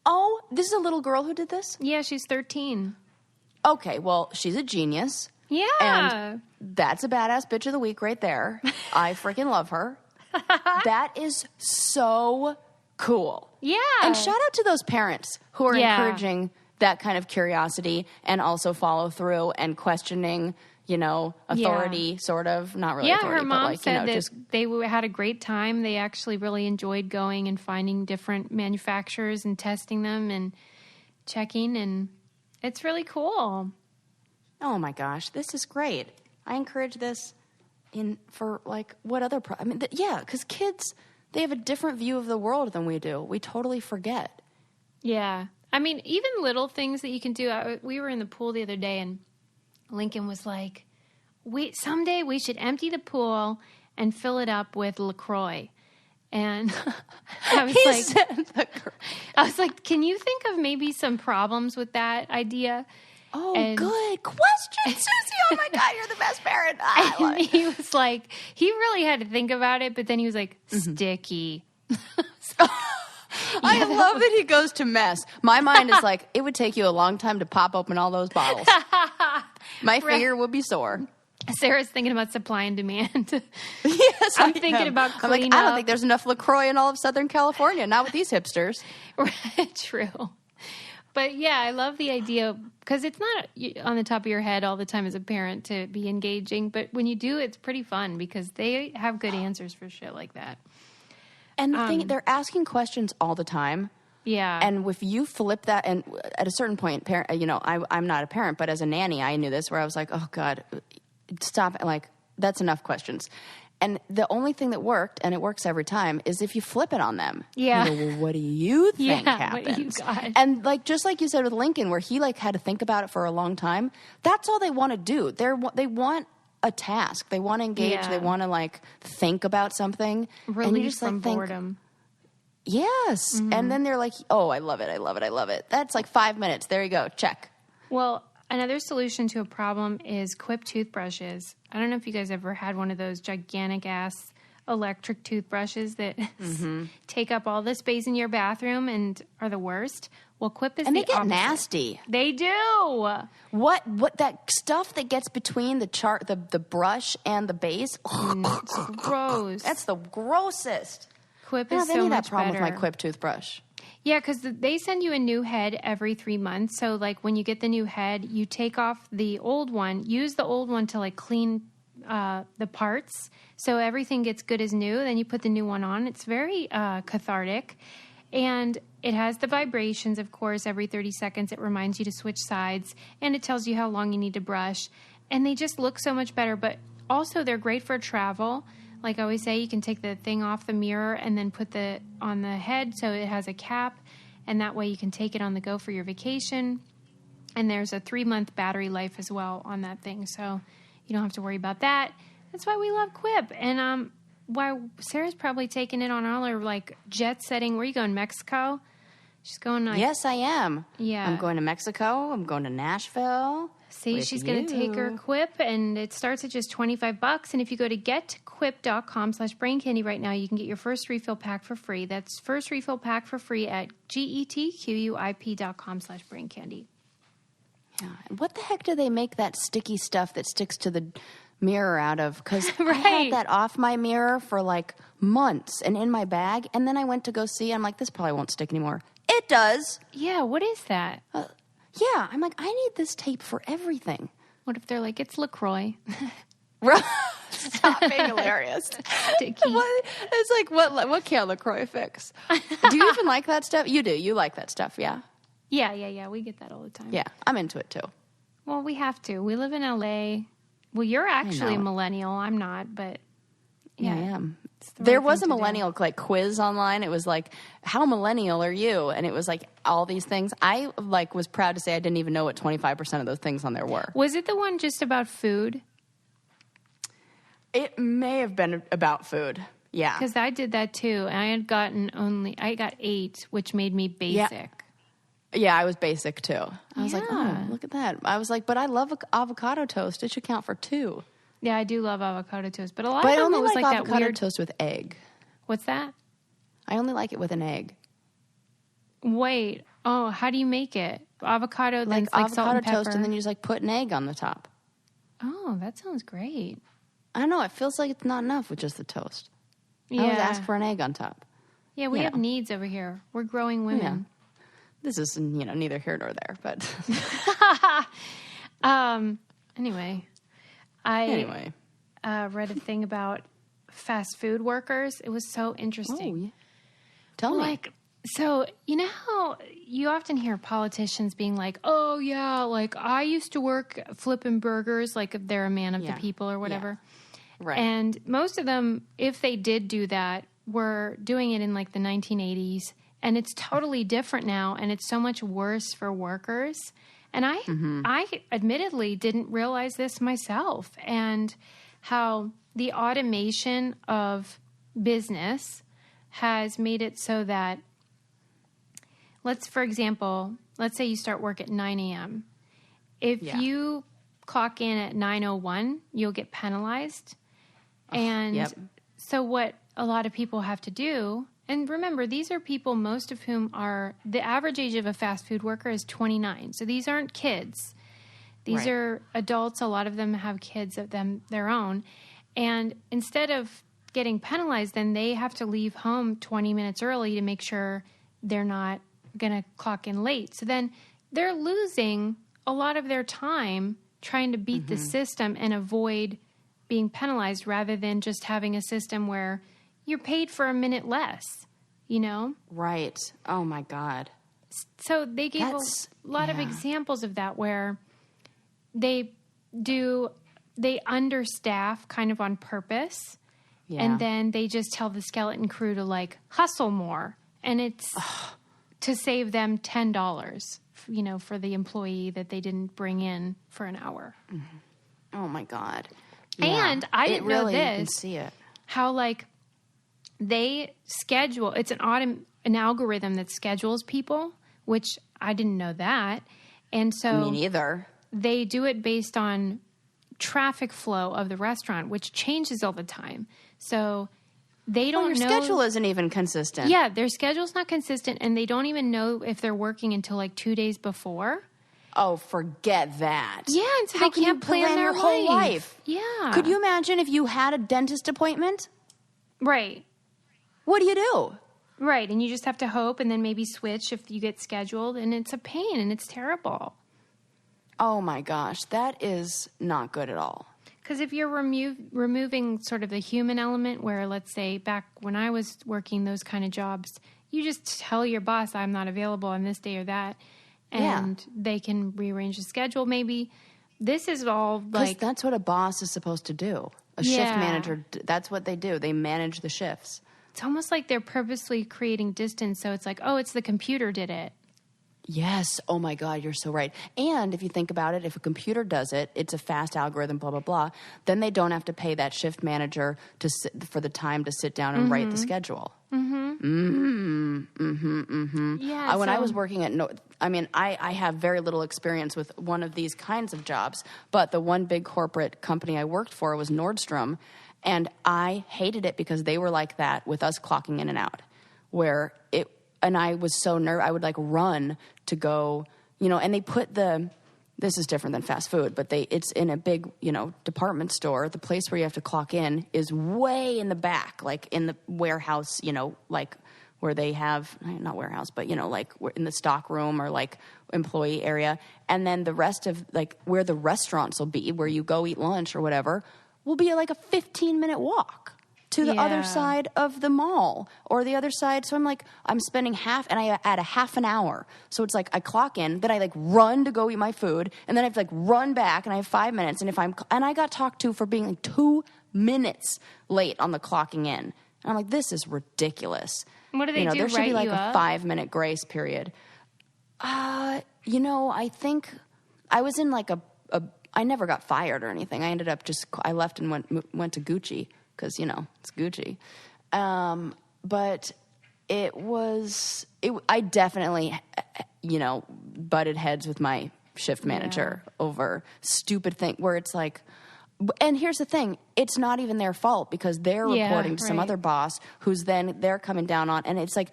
Oh, this is a little girl who did this? Yeah, she's 13. Okay, well, she's a genius. Yeah. And that's a badass bitch of the week right there. I freaking love her. That is so cool. Yeah. And shout out to those parents who are encouraging that kind of curiosity and also follow through and questioning, authority, sort of. Not really authority, her mom but like, said that they had a great time. They actually really enjoyed going and finding different manufacturers and testing them and checking, and it's really cool. Oh my gosh, this is great. I encourage this for like what other because kids, they have a different view of the world than we do. We totally forget. Yeah. I mean, even little things that you can do. We were in the pool the other day, and Lincoln was like, someday we should empty the pool and fill it up with LaCroix. And I was like, can you think of maybe some problems with that idea? Oh, good question, Susie. Oh my God, you're the best parent. And he was like, he really had to think about it, but then he was like, sticky. I love that he goes to mess. My mind is like, it would take you a long time to pop open all those bottles. My finger would be sore. Sarah's thinking about supply and demand. Yes, I'm thinking about cleanup. I'm like, I don't think there's enough LaCroix in all of Southern California. Not with these hipsters. True. But yeah, I love the idea because it's not on the top of your head all the time as a parent to be engaging. But when you do, it's pretty fun because they have good answers for shit like that. And the thing, they're asking questions all the time. Yeah. And if you flip that, and at a certain point, I'm not a parent, but as a nanny, I knew this where I was like, oh God, stop. Like, that's enough questions. And the only thing that worked, and it works every time, is if you flip it on them. Yeah. You go, well, what do you think happens? What do you got? And like, just like you said with Lincoln, where he like had to think about it for a long time, that's all they want to do. They want a task. They want to engage. Yeah. They want to like think about something. Release from boredom. Yes. Mm-hmm. And then they're like, oh, I love it. I love it. I love it. That's like 5 minutes. There you go. Check. Well, another solution to a problem is Quip toothbrushes. I don't know if you guys ever had one of those gigantic ass electric toothbrushes that take up all the space in your bathroom and are the worst. Well, Quip is and the they get opposite. nasty. They do. What that stuff that gets between the brush and the base? It's gross. That's the grossest. Quip I is don't have so much that problem better. with my Quip toothbrush. Yeah, because they send you a new head every 3 months. So, like, when you get the new head, you take off the old one, use the old one to, like, clean the parts. So everything gets good as new. Then you put the new one on. It's very cathartic. And it has the vibrations, of course. Every 30 seconds, it reminds you to switch sides. And it tells you how long you need to brush. And they just look so much better. But also, they're great for travel. Like I always say, you can take the thing off the mirror and then put on the head so it has a cap. And that way you can take it on the go for your vacation. And there's a 3-month battery life as well on that thing. So you don't have to worry about that. That's why we love Quip. And why Sarah's probably taking it on all her, like, jet setting. Where are you going, Mexico? She's going, like... Yes, I am. Yeah. I'm going to Mexico. I'm going to Nashville. See, she's going to take her Quip, and it starts at just $25. And if you go to getquip.com/braincandy right now, you can get your first refill pack for free. That's first refill pack for free at getquip.com/braincandy. Yeah. What the heck do they make that sticky stuff that sticks to the mirror out of? Because right. I had that off my mirror for like months and in my bag. And then I went to go see, I'm like, this probably won't stick anymore. It does. Yeah, what is that? Yeah, I'm like, I need this tape for everything. What if they're like, it's LaCroix? Stop being hilarious. It's like, what can LaCroix fix? Do you even like that stuff? You do. You like that stuff, yeah? Yeah. We get that all the time. Yeah, I'm into it too. Well, we have to. We live in L.A. Well, you're actually a millennial. I'm not, but yeah. I am. There was a millennial like quiz online. It was like, how millennial are you? And it was like all these things. I like was proud to say I didn't even know what 25% of those things on there were. Was it the one just about food? It may have been about food. Yeah. Because I did that too. And I got 8, which made me basic. Yeah, I was basic too. I was like, oh, look at that. I was like, but I love avocado toast. It should count for 2. Yeah, I do love avocado toast, but a lot of them was like that avocado weird toast with egg. What's that? I only like it with an egg. Wait, how do you make it? Avocado, like avocado salt and pepper. toast, and then you just like put an egg on the top. Oh, that sounds great. I don't know. It feels like it's not enough with just the toast. Yeah. I always ask for an egg on top. Yeah, we have needs over here. We're growing women. Yeah. This is neither here nor there, but anyway. I read a thing about fast food workers. It was so interesting. Oh, yeah. Tell me. So, you know how you often hear politicians being like, oh, yeah, like I used to work flipping burgers, like if they're a man of the people or whatever. Yeah. Right. And most of them, if they did do that, were doing it in like the 1980s. And it's totally different now. And it's so much worse for workers. And I admittedly didn't realize this myself, and how the automation of business has made it so that, for example, let's say you start work at 9 a.m. If you clock in at 9:01, you'll get penalized. And so what a lot of people have to do, and remember, these are people, most of whom are, the average age of a fast food worker is 29. So these aren't kids. These are adults. A lot of them have kids of their own. And instead of getting penalized, then they have to leave home 20 minutes early to make sure they're not going to clock in late. So then they're losing a lot of their time trying to beat the system and avoid being penalized, rather than just having a system where you're paid for a minute less, you know? Right. Oh, my God. So they gave a lot of examples of that, where they understaff kind of on purpose. Yeah. And then they just tell the skeleton crew to like hustle more. And it's to save them $10, you know, for the employee that they didn't bring in for an hour. Mm-hmm. Oh my God. Yeah. And I didn't know this. You can see it. How like they schedule, it's an algorithm that schedules people, which I didn't know that. And so me neither. They do it based on traffic flow of the restaurant, which changes all the time. So they don't know. Your schedule isn't even consistent. Yeah, their schedule's not consistent, and they don't even know if they're working until like 2 days before. Oh, forget that. Yeah, and so they can't plan their whole life. Yeah. Could you imagine if you had a dentist appointment? Right. What do you do? Right, and you just have to hope and then maybe switch if you get scheduled, and it's a pain, and it's terrible. Oh, my gosh. That is not good at all. Because if you're removing sort of the human element, where, let's say, back when I was working those kind of jobs, you just tell your boss, I'm not available on this day or that, and they can rearrange the schedule maybe. This is all like... that's what a boss is supposed to do. A shift manager, that's what they do. They manage the shifts. It's almost like they're purposely creating distance, so it's like, oh, it's the computer did it. Yes. Oh, my God, you're so right. And if you think about it, if a computer does it, it's a fast algorithm, blah, blah, blah, then they don't have to pay that shift manager for the time to sit down and write the schedule. Mm-hmm. Yeah. When I was working at I have very little experience with one of these kinds of jobs, but the one big corporate company I worked for was Nordstrom, and I hated it because they were like that with us clocking in and out, and I was so nervous. I would like run to go, and they put this is different than fast food, but it's in a big, department store. The place where you have to clock in is way in the back, like in the warehouse, like where they have, not warehouse, but, like in the stock room or like employee area. And then the rest of like where the restaurants will be, where you go eat lunch or whatever, will be like a 15-minute walk to the other side of the mall or the other side. So I'm spending I add a half an hour. So it's like I clock in, then I like run to go eat my food, and then I have to like run back, and I have 5 minutes. And I got talked to for being like 2 minutes late on the clocking in. And I'm like, this is ridiculous. What do they do? There should be like a up? 5-minute grace period. I think I was in like I never got fired or anything. I ended up I left and went to Gucci. Because, it's Gucci. But I definitely, butted heads with my shift manager over stupid thing where it's like, and here's the thing, it's not even their fault because they're reporting to some other boss who's then they're coming down on, and it's like,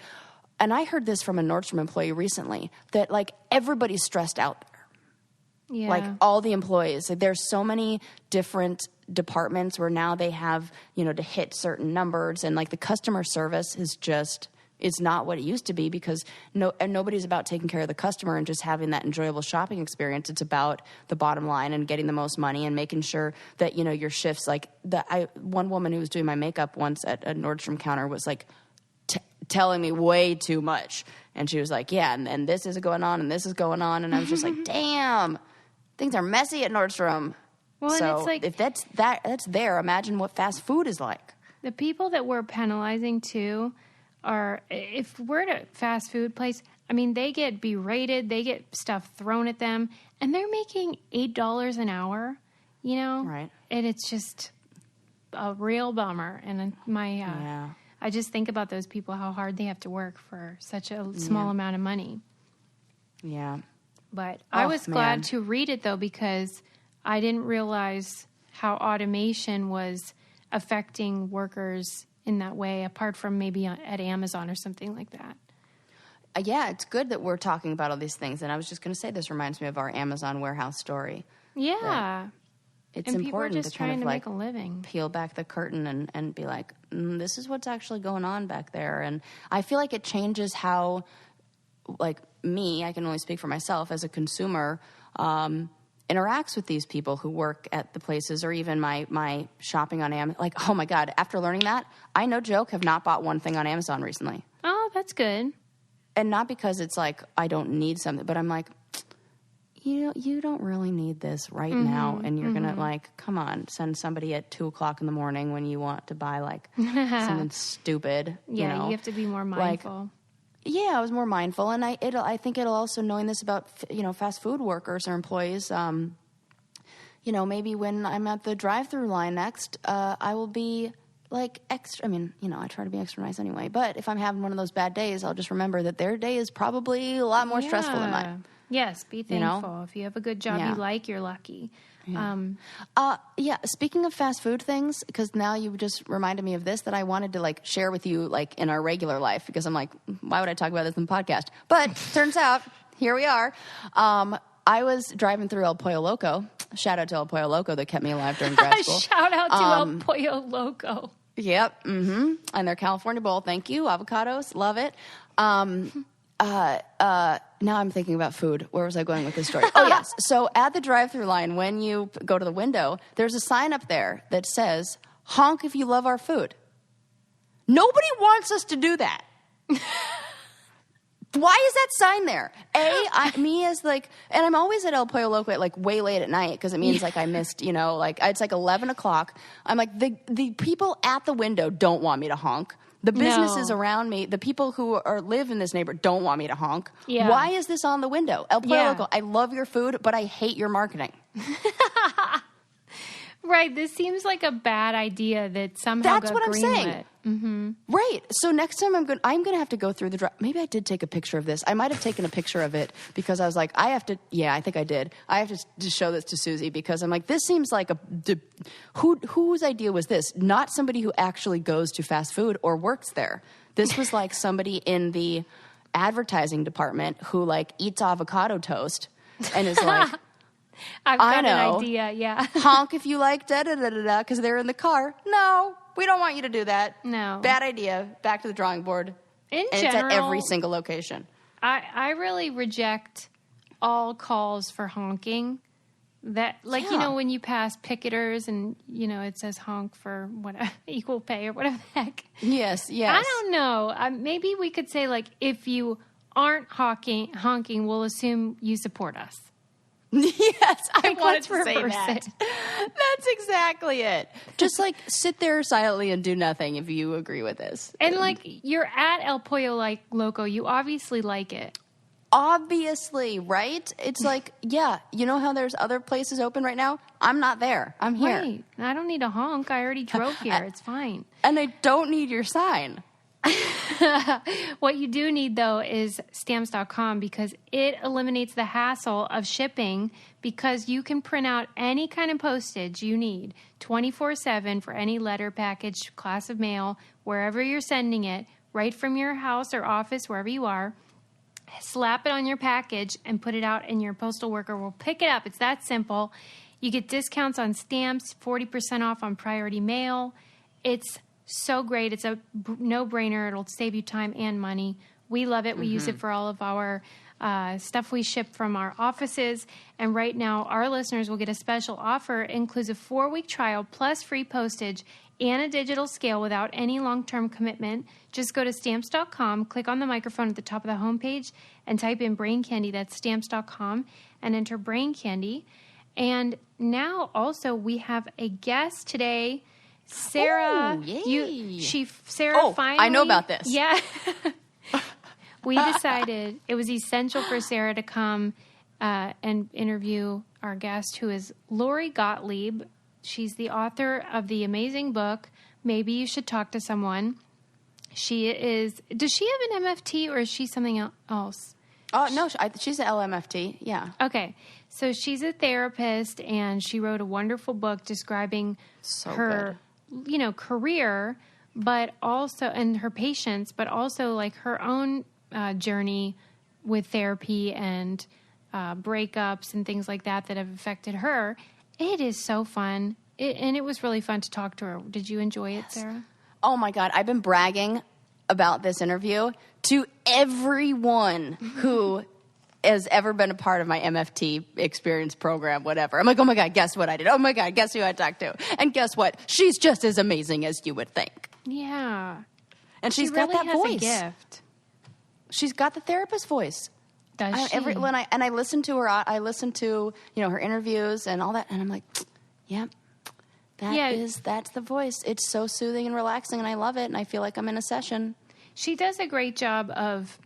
and I heard this from a Nordstrom employee recently, that like everybody's stressed out there. Yeah. Like all the employees, there's so many different departments where now they have, to hit certain numbers, and like the customer service is not what it used to be because nobody's about taking care of the customer and just having that enjoyable shopping experience. It's about the bottom line and getting the most money and making sure that, your shifts, like one woman who was doing my makeup once at a Nordstrom counter was like telling me way too much. And she was like, yeah, and this is going on and this is going on. And I was just like, damn. Things are messy at Nordstrom. Well, so and it's like, if that's there, imagine what fast food is like. The people that we're penalizing too are, if we're at a fast food place, I mean, they get berated, they get stuff thrown at them, and they're making $8 an hour, Right. And it's just a real bummer. And I just think about those people, how hard they have to work for such a small amount of money. Yeah. But I was glad to read it, though, because I didn't realize how automation was affecting workers in that way, apart from maybe at Amazon or something like that. Yeah, it's good that we're talking about all these things. And I was just going to say, this reminds me of our Amazon warehouse story. Yeah. It's and important people are just to kind trying of to like make a living. peel back the curtain and be like, this is what's actually going on back there. And I feel like it changes how, like me, I can only speak for myself as a consumer, interacts with these people who work at the places, or even my shopping on Amazon. Like, oh my God, after learning that, I, no joke, have not bought one thing on Amazon recently. Oh, that's good. And not because it's like I don't need something, but I'm like, you don't really need this right now. And you're going to like, come on, send somebody at 2:00 in the morning when you want to buy like something stupid. Yeah, you have to be more mindful. Like, yeah, I was more mindful. And I think it'll also, knowing this about, fast food workers or employees, maybe when I'm at the drive-through line next, I will be like extra. I mean, I try to be extra nice anyway. But if I'm having one of those bad days, I'll just remember that their day is probably a lot more stressful than mine. Yes, be thankful. If you have a good job you like, you're lucky. Speaking of fast food things, because now you just reminded me of this that I wanted to like share with you like in our regular life, because I'm like, why would I talk about this in the podcast? But turns out, here we are. I was driving through El Pollo Loco. Shout out to El Pollo Loco that kept me alive during grad school. Shout out to El Pollo Loco. Yep. Mm-hmm. And their California bowl. Thank you. Avocados. Love it. Now I'm thinking about food. Where was I going with this story? Oh, yes. So at the drive-thru line, when you go to the window, there's a sign up there that says, honk if you love our food. Nobody wants us to do that. Why is that sign there? And I'm always at El Pollo Loco at like way late at night, because it means like I missed, it's like 11 o'clock. I'm like, the people at the window don't want me to honk. The businesses around me, the people who live in this neighborhood don't want me to honk. Yeah. Why is this on the window? El Pollo Loco, I love your food, but I hate your marketing. Right. This seems like a bad idea that somehow That's what I'm saying. Mm-hmm. Right. So next time I'm going to have to go through the drive. Maybe I did take a picture of this. I might have taken a picture of it because I was like, I think I did. I have to show this to Susie, because I'm like, this seems like whose idea was this? Not somebody who actually goes to fast food or works there. This was like somebody in the advertising department who like eats avocado toast and is like, I've got an idea, yeah. Honk if you like da-da-da-da-da, because they're in the car. No, we don't want you to do that. No. Bad idea. Back to the drawing board. In and general, it's at every single location. I really reject all calls for honking. That, like, when you pass picketers and, it says honk for whatever, equal pay or whatever the heck. Yes. I don't know. Maybe we could say, like, if you aren't honking, we'll assume you support us. Yes, I wanted to say reverse that. it. That's exactly it. Just like sit there silently and do nothing if you agree with this. And like you're at El Pollo Loco, you obviously like it. Obviously, right? It's like, yeah, you know how there's other places open right now? I'm not there. I'm here. Right. I don't need a honk. I already drove here. It's fine. And I don't need your sign. What you do need, though, is stamps.com, because it eliminates the hassle of shipping, because you can print out any kind of postage you need 24/7 for any letter, package, class of mail, wherever you're sending it, right from your house or office, wherever you are. Slap it on your package and put it out, and your postal worker will pick it up. It's that simple. You get discounts on stamps, 40% off on priority mail. It's so great. It's a no-brainer. It'll save you time and money. We love it. We use it for all of our stuff we ship from our offices. And right now, our listeners will get a special offer. It includes a 4-week trial plus free postage and a digital scale without any long-term commitment. Just go to stamps.com, click on the microphone at the top of the homepage, and type in Brain Candy. That's stamps.com, and enter Brain Candy. And now also we have a guest today, Sarah. Oh, finally. I know about this. Yeah. We decided it was essential for Sarah to come and interview our guest, who is Lori Gottlieb. She's the author of the amazing book, Maybe You Should Talk to Someone. She is. Does she have an MFT or is she something else? Oh, no, she's an LMFT, yeah. Okay, so she's a therapist, and she wrote a wonderful book describing her, career, but also, and her patients, but also like her own journey with therapy and breakups and things like that have affected her. It is so fun, and it was really fun to talk to her. Did you enjoy it, Sarah? Oh, my God, I've been bragging about this interview to everyone who has ever been a part of my MFT experience program, whatever. I'm like, oh my God, guess what I did? Oh my God, guess who I talked to? And guess what? She's just as amazing as you would think. Yeah. And she's really got that has voice. A gift. She's got the therapist voice. Does she? When I listen to her, I listen to, her interviews and all that, and I'm like, yep. That's the voice. It's so soothing and relaxing, and I love it, and I feel like I'm in a session. She does a great job of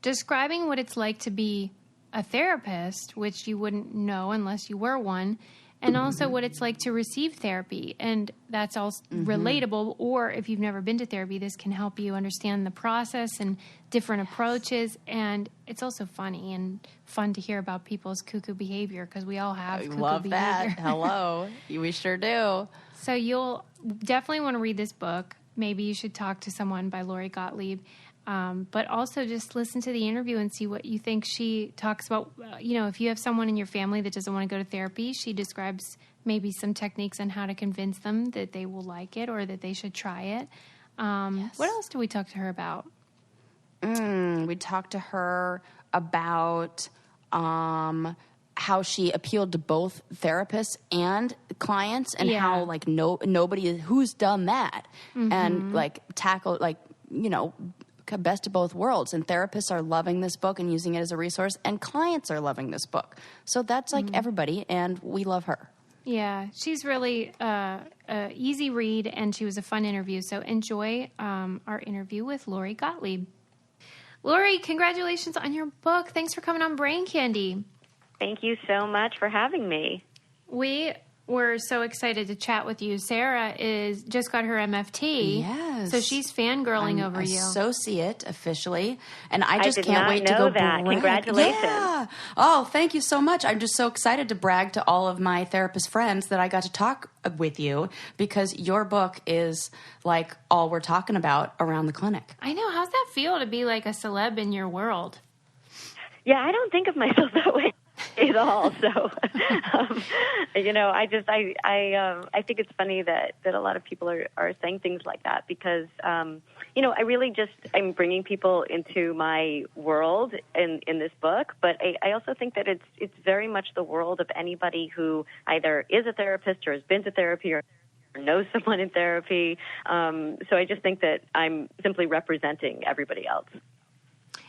describing what it's like to be a therapist, which you wouldn't know unless you were one, and also what it's like to receive therapy. And that's all relatable, or if you've never been to therapy, this can help you understand the process and different approaches. And it's also funny and fun to hear about people's cuckoo behavior, because we all have cuckoo love behavior. That. Hello. We sure do. So you'll definitely want to read this book. Maybe you should talk to someone by Lori Gottlieb. But also just listen to the interview and see what you think. She talks about, if you have someone in your family that doesn't want to go to therapy, she describes maybe some techniques on how to convince them that they will like it or that they should try it. What else do we talk to her about? We talked to her about how she appealed to both therapists and clients, and how nobody who's done that, and tackle best of both worlds. And therapists are loving this book and using it as a resource, and clients are loving this book. So that's everybody, and we love her. Yeah, she's really easy read, and she was a fun interview. So enjoy our interview with Lori Gottlieb. Lori, congratulations on your book. Thanks for coming on Brain Candy. Thank you so much for having me. We were so excited to chat with you. Sarah just got her MFT. Yes. So she's fangirling over you. Associate officially. And I just can't wait to go that. brag. Congratulations. Yeah. Oh, thank you so much. I'm just so excited to brag to all of my therapist friends that I got to talk with you, because your book is like all we're talking about around the clinic. I know. How's that feel to be like a celeb in your world? Yeah, I don't think of myself that way at all. So, I think it's funny that a lot of people are saying things like that, because, I really I'm bringing people into my world in this book. But I also think that it's very much the world of anybody who either is a therapist or has been to therapy or knows someone in therapy. So I just think that I'm simply representing everybody else.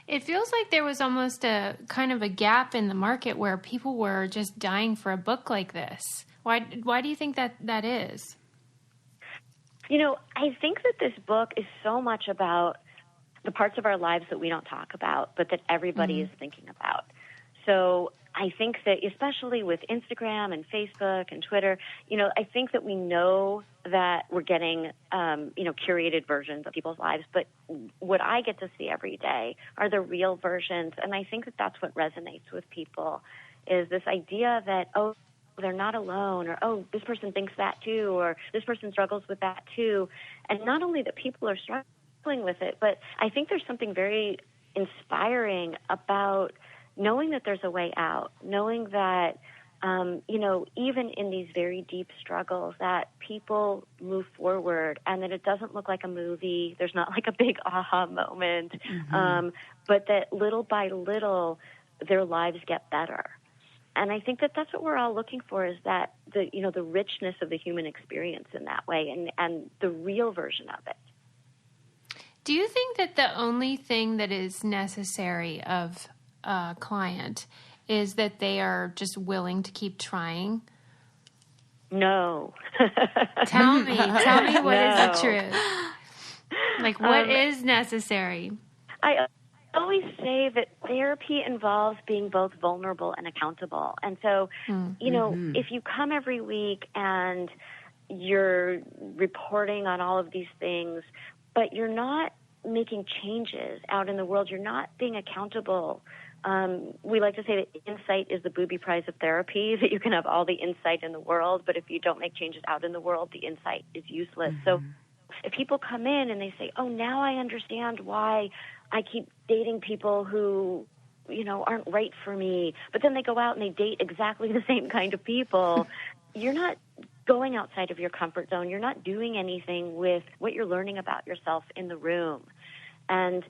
It feels like there was almost a kind of a gap in the market where people were just dying for a book like this. Why do you think that is? I think that this book is so much about the parts of our lives that we don't talk about, but that everybody is thinking about. So I think that especially with Instagram and Facebook and Twitter, I think that we know that we're getting, curated versions of people's lives. But what I get to see every day are the real versions. And I think that that's what resonates with people, is this idea that, oh, they're not alone, or, oh, this person thinks that too, or this person struggles with that too. And not only that people are struggling with it, but I think there's something very inspiring about knowing that there's a way out, knowing that, even in these very deep struggles, that people move forward, and that it doesn't look like a movie. There's not like a big aha moment, but that little by little, their lives get better. And I think that that's what we're all looking for, is that the richness of the human experience in that way, and the real version of it. Do you think that the only thing that is necessary of a client is that they are just willing to keep trying? No. Tell me what is the truth? Like, what is necessary? I always say that therapy involves being both vulnerable and accountable. And so, if you come every week and you're reporting on all of these things, but you're not making changes out in the world. You're not being accountable. We like to say that insight is the booby prize of therapy, that you can have all the insight in the world, but if you don't make changes out in the world, the insight is useless. So if people come in and they say, oh, now I understand why I keep dating people who, aren't right for me, but then they go out and they date exactly the same kind of people, you're not going outside of your comfort zone. You're not doing anything with what you're learning about yourself in the room. And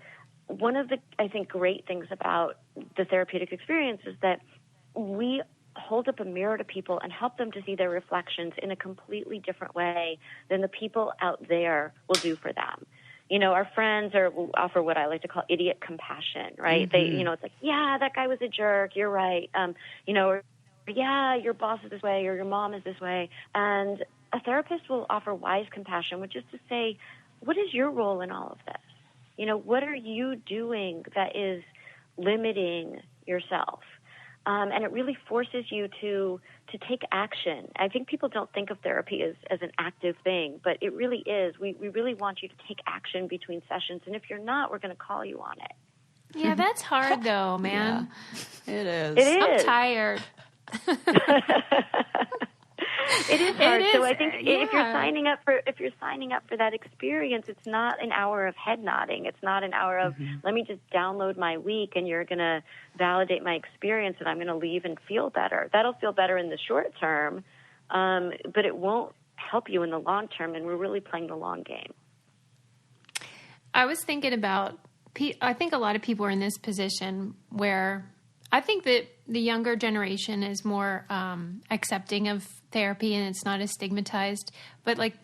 one of the, I think, great things about the therapeutic experience is that we hold up a mirror to people and help them to see their reflections in a completely different way than the people out there will do for them. Our friends will offer what I like to call idiot compassion, right? They, it's like, yeah, that guy was a jerk. You're right. Or, yeah, your boss is this way or your mom is this way. And a therapist will offer wise compassion, which is to say, what is your role in all of this? What are you doing that is limiting yourself? And it really forces you to take action. I think people don't think of therapy as an active thing, but it really is. We really want you to take action between sessions. And if you're not, we're going to call you on it. Yeah, that's hard though, man. Yeah, it is. It is. I'm tired. It is hard. It is, so I think yeah. if you're signing up for that experience, it's not an hour of head nodding. It's not an hour of let me just download my week and you're going to validate my experience and I'm going to leave and feel better. That'll feel better in the short term, but it won't help you in the long term. And we're really playing the long game. I was thinking about. I think a lot of people are in this position where I think that the younger generation is more accepting of therapy and it's not as stigmatized. But like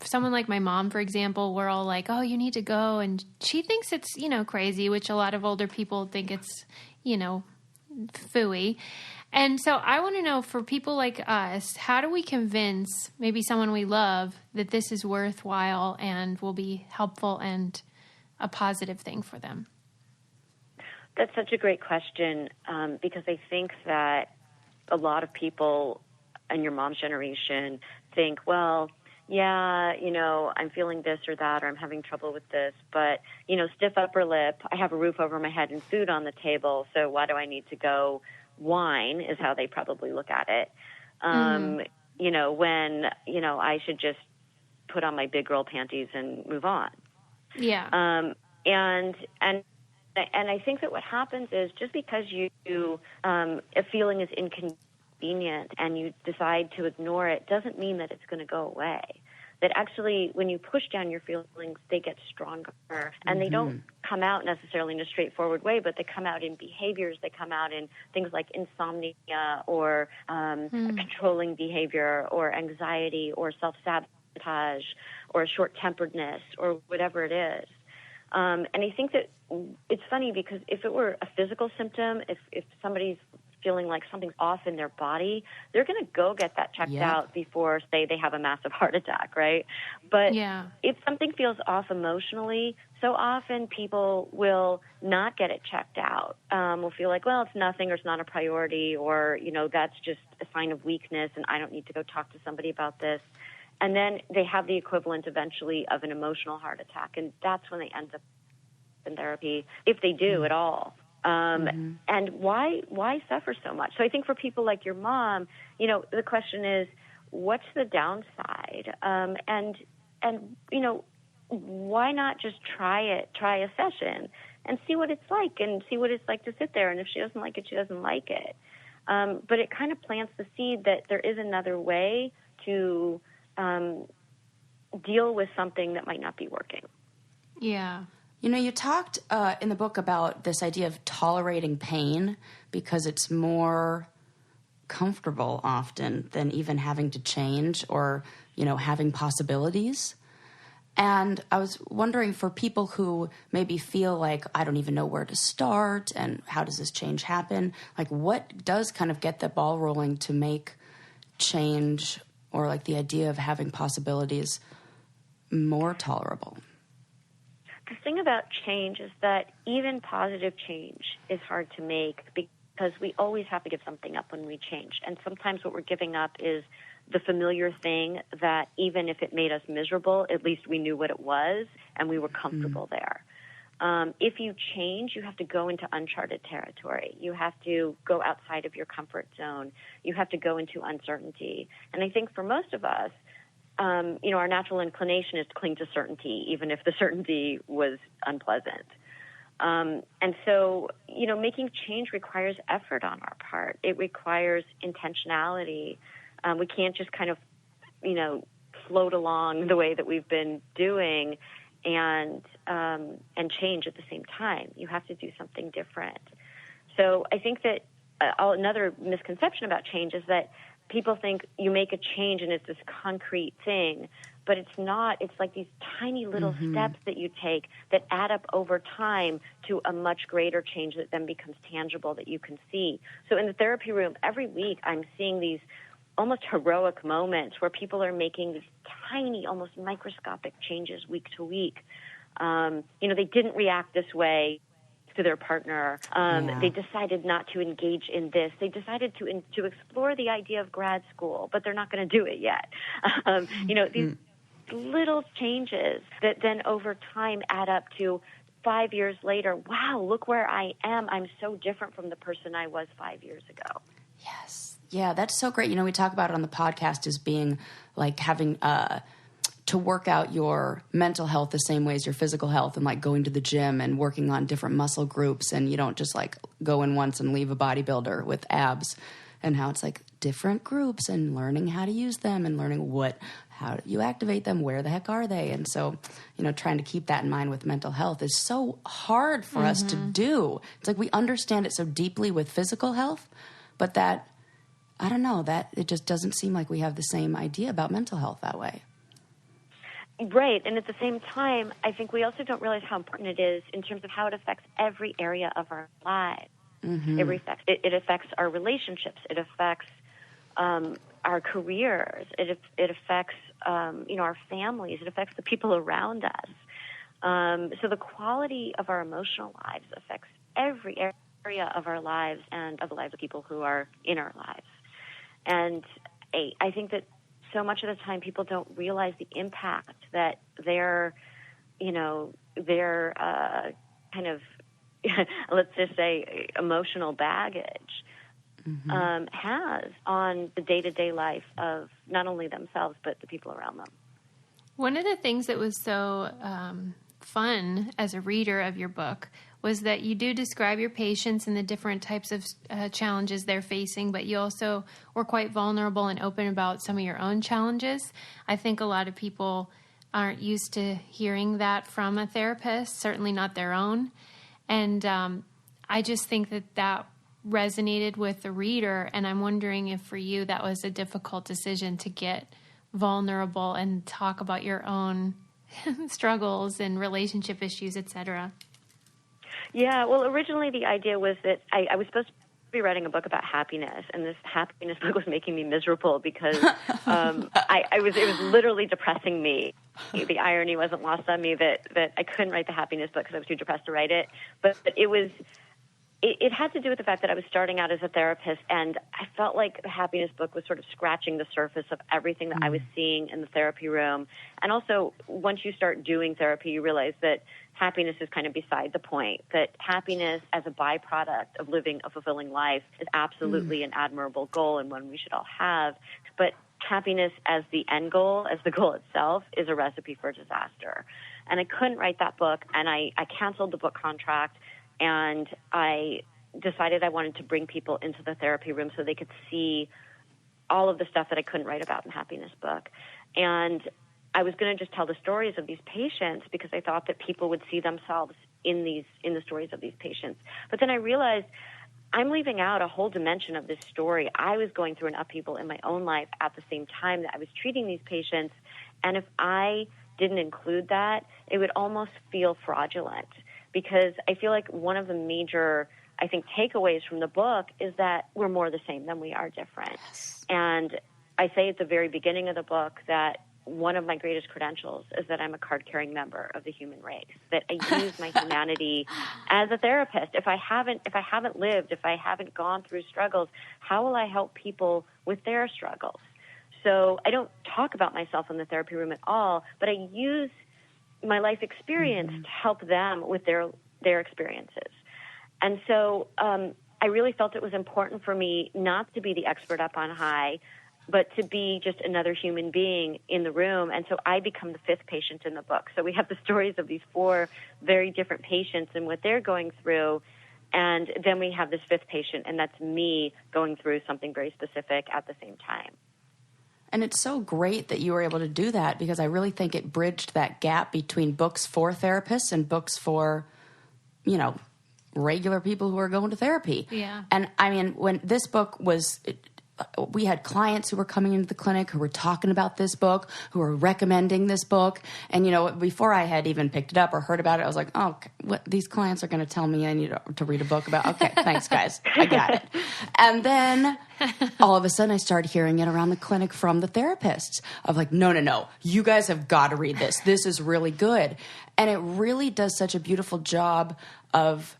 someone like my mom, for example, we're all like, oh, you need to go. And she thinks it's, crazy, which a lot of older people think it's, phooey. And so I want to know, for people like us, how do we convince maybe someone we love that this is worthwhile and will be helpful and a positive thing for them? That's such a great question, because I think that a lot of people in your mom's generation think, well, yeah, I'm feeling this or that, or I'm having trouble with this, but, stiff upper lip, I have a roof over my head and food on the table, so why do I need to go whine, is how they probably look at it. When, I should just put on my big girl panties and move on. Yeah. And I think that what happens is just because a feeling is inconvenient and you decide to ignore it doesn't mean that it's going to go away. That actually, when you push down your feelings, they get stronger. And they don't come out necessarily in a straightforward way, but they come out in behaviors. They come out in things like insomnia or controlling behavior or anxiety or self-sabotage or short-temperedness or whatever it is. And I think that it's funny because if it were a physical symptom, if somebody's feeling like something's off in their body, they're going to go get that checked out before, say, they have a massive heart attack, right? But if something feels off emotionally, so often people will not get it checked out. Will feel like, well, it's nothing or it's not a priority or, that's just a sign of weakness and I don't need to go talk to somebody about this. And then they have the equivalent eventually of an emotional heart attack, and that's when they end up in therapy, if they do at all. And why suffer so much? So I think for people like your mom, the question is, what's the downside? And why not just try a session and see what it's like and see what it's like to sit there. And if she doesn't like it, she doesn't like it. But it kind of plants the seed that there is another way to deal with something that might not be working. Yeah. You talked in the book about this idea of tolerating pain because it's more comfortable often than even having to change or, having possibilities. And I was wondering, for people who maybe feel like, I don't even know where to start and how does this change happen? Like, what does kind of get the ball rolling to make change or like the idea of having possibilities more tolerable? The thing about change is that even positive change is hard to make because we always have to give something up when we change. And sometimes what we're giving up is the familiar thing that even if it made us miserable, at least we knew what it was and we were comfortable there. If you change, you have to go into uncharted territory. You have to go outside of your comfort zone. You have to go into uncertainty. And I think for most of us, our natural inclination is to cling to certainty, even if the certainty was unpleasant. And so, making change requires effort on our part. It requires intentionality. We can't just kind of, float along the way that we've been doing and change at the same time. You have to do something different. So I think that another misconception about change is that people think you make a change and it's this concrete thing, but it's not. It's like these tiny little steps that you take that add up over time to a much greater change that then becomes tangible that you can see. So in the therapy room, every week I'm seeing these almost heroic moments where people are making these tiny, almost microscopic changes week to week. They didn't react this way to their partner. They decided not to engage in this. They decided to explore the idea of grad school, but they're not going to do it yet. These little changes that then over time add up to 5 years later, wow, look where I am. I'm so different from the person I was 5 years ago. Yes. Yeah, that's so great. We talk about it on the podcast as being like having to work out your mental health the same way as your physical health, and like going to the gym and working on different muscle groups, and you don't just like go in once and leave a bodybuilder with abs, and how it's like different groups and learning how to use them and learning how you activate them, where the heck are they? And so, trying to keep that in mind with mental health is so hard for us to do. It's like we understand it so deeply with physical health, but that, I don't know, that it just doesn't seem like we have the same idea about mental health that way. Right. And at the same time, I think we also don't realize how important it is in terms of how it affects every area of our lives. It affects our relationships. It affects our careers. It affects, our families. It affects the people around us. So the quality of our emotional lives affects every area of our lives and of the lives of people who are in our lives. And I think that so much of the time people don't realize the impact that their kind of, let's just say, emotional baggage has on the day-to-day life of not only themselves, but the people around them. One of the things that was so fun as a reader of your book was that you do describe your patients and the different types of challenges they're facing, but you also were quite vulnerable and open about some of your own challenges. I think a lot of people aren't used to hearing that from a therapist, certainly not their own. And I just think that resonated with the reader, and I'm wondering if for you that was a difficult decision to get vulnerable and talk about your own struggles and relationship issues, etc. Yeah, well, originally the idea was that I was supposed to be writing a book about happiness, and this happiness book was making me miserable because it was literally depressing me. The irony wasn't lost on me that I couldn't write the happiness book because I was too depressed to write it, but it had to do with the fact that I was starting out as a therapist, and I felt like the happiness book was sort of scratching the surface of everything that I was seeing in the therapy room. And also, once you start doing therapy, you realize that happiness is kind of beside the point, that happiness as a byproduct of living a fulfilling life is absolutely an admirable goal and one we should all have. But happiness as the end goal, as the goal itself, is a recipe for disaster. And I couldn't write that book, and I canceled the book contract. And I decided I wanted to bring people into the therapy room so they could see all of the stuff that I couldn't write about in the happiness book. And I was going to just tell the stories of these patients because I thought that people would see themselves in the stories of these patients. But then I realized I'm leaving out a whole dimension of this story. I was going through an upheaval in my own life at the same time that I was treating these patients. And if I didn't include that, it would almost feel fraudulent. Because I feel like one of the major, I think, takeaways from the book is that we're more the same than we are different. Yes. And I say at the very beginning of the book that one of my greatest credentials is that I'm a card-carrying member of the human race, that I use my humanity as a therapist. If I haven't lived, if I haven't gone through struggles, how will I help people with their struggles? so I don't talk about myself in the therapy room at all, but I use my life experience to help them with their experiences. And so I really felt it was important for me not to be the expert up on high, but to be just another human being in the room. And so I become the fifth patient in the book. So we have the stories of these four very different patients and what they're going through. And then we have this fifth patient, and that's me going through something very specific at the same time. And it's so great that you were able to do that, because I really think it bridged that gap between books for therapists and books for, regular people who are going to therapy. Yeah. And I mean, when this book was, we had clients who were coming into the clinic who were talking about this book, who were recommending this book. And, before I had even picked it up or heard about it, I was like, oh, these clients are going to tell me I need to read a book about. Okay, thanks, guys. I got it. And then all of a sudden I started hearing it around the clinic from the therapists of like, no, you guys have got to read this. This is really good. And it really does such a beautiful job of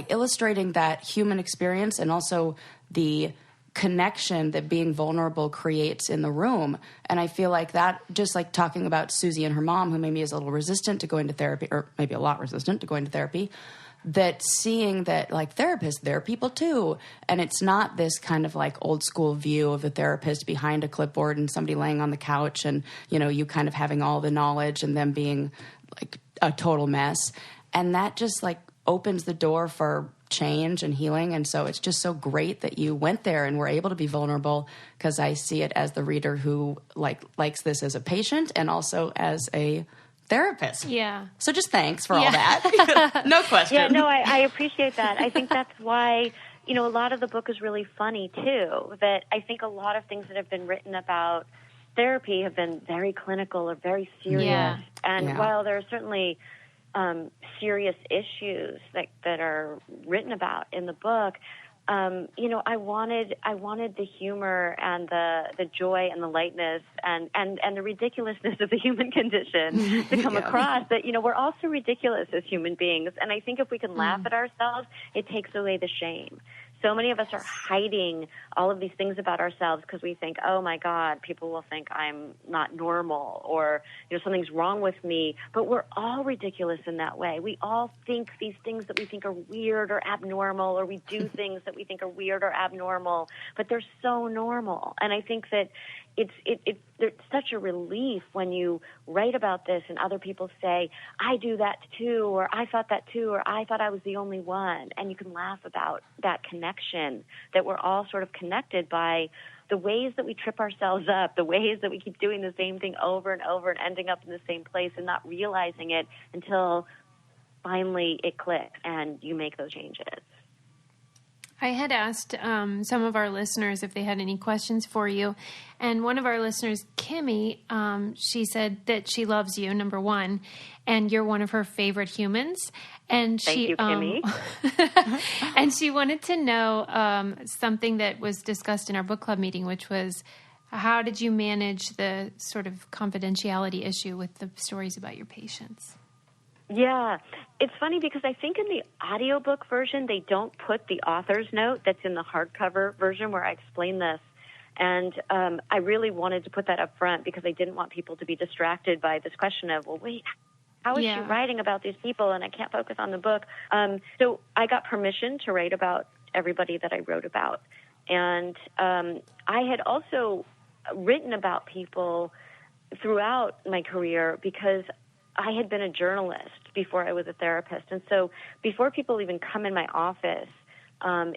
illustrating that human experience and also the connection that being vulnerable creates in the room. And I feel like that, just like talking about Susie and her mom, who maybe is a little resistant to going to therapy, or maybe a lot resistant to going to therapy, that seeing that therapists, they're people too. And it's not this kind of old school view of the therapist behind a clipboard and somebody laying on the couch and, you kind of having all the knowledge and them being a total mess. And that just opens the door for change and healing. And so it's just so great that you went there and were able to be vulnerable, because I see it as the reader who likes this as a patient and also as a therapist. Yeah. So just thanks for all that. No question. Yeah, no, I appreciate that. I think that's why, a lot of the book is really funny too, that I think a lot of things that have been written about therapy have been very clinical or very serious. Yeah. And while there are certainly serious issues that are written about in the book, I wanted the humor and the joy and the lightness and the ridiculousness of the human condition to come across, that, we're also ridiculous as human beings. And I think if we can laugh at ourselves, it takes away the shame. So many of us are hiding all of these things about ourselves because we think, oh my God, people will think I'm not normal, or something's wrong with me. But we're all ridiculous in that way. We all think these things that we think are weird or abnormal, or we do things that we think are weird or abnormal, but they're so normal. And I think that it's such a relief when you write about this and other people say, I do that too, or I thought that too, or I thought I was the only one. And you can laugh about that connection, that we're all sort of connected by the ways that we trip ourselves up, the ways that we keep doing the same thing over and over and ending up in the same place and not realizing it until finally it clicks and you make those changes. I had asked some of our listeners if they had any questions for you. And one of our listeners, Kimmy, she said that she loves you, number one, and you're one of her favorite humans. And Thank you, Kimmy. And she wanted to know something that was discussed in our book club meeting, which was, how did you manage the sort of confidentiality issue with the stories about your patients? Yeah, it's funny because I think in the audiobook version, they don't put the author's note that's in the hardcover version where I explain this. And I really wanted to put that up front because I didn't want people to be distracted by this question of, well, wait, how is she writing about these people and I can't focus on the book? So I got permission to write about everybody that I wrote about. And I had also written about people throughout my career because I had been a journalist before I was a therapist. And so before people even come in my office,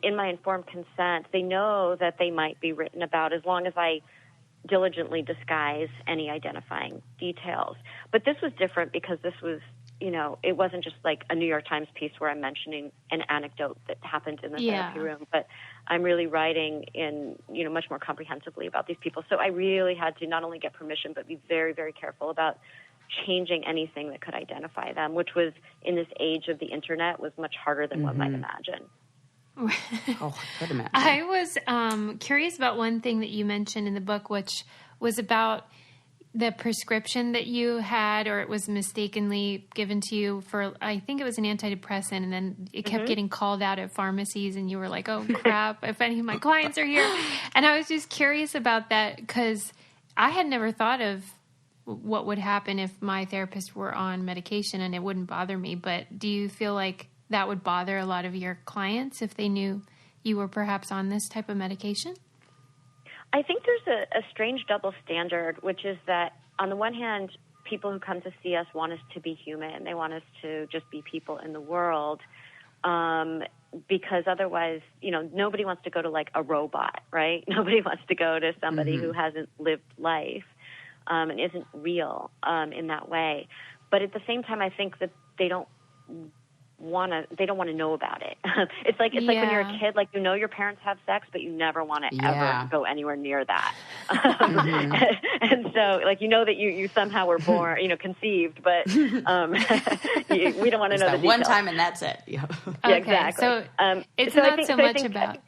in my informed consent, they know that they might be written about as long as I diligently disguise any identifying details. But this was different because this was, it wasn't just like a New York Times piece where I'm mentioning an anecdote that happened in the therapy room, but I'm really writing in, much more comprehensively about these people. So I really had to not only get permission, but be very, very careful about changing anything that could identify them, which was, in this age of the internet, was much harder than one might imagine. Oh, I could imagine. I was curious about one thing that you mentioned in the book, which was about the prescription that you had, or it was mistakenly given to you for, I think it was an antidepressant, and then it kept getting called out at pharmacies, and you were like, oh crap, if any of my clients are here. And I was just curious about that, because I had never thought of what would happen if my therapist were on medication, and it wouldn't bother me. But do you feel like that would bother a lot of your clients if they knew you were perhaps on this type of medication? I think there's a strange double standard, which is that on the one hand, people who come to see us want us to be human. They want us to just be people in the world, because otherwise, nobody wants to go to like a robot, right? Nobody wants to go to somebody who hasn't lived life and isn't real in that way. But at the same time, I think that they don't want to know about it. It's like when you're a kid, like, your parents have sex, but you never want to ever go anywhere near that. And so, like, that you somehow were born, conceived, but we don't want to know the details. One time and that's it. Yeah. Okay, exactly. So it's not so much about...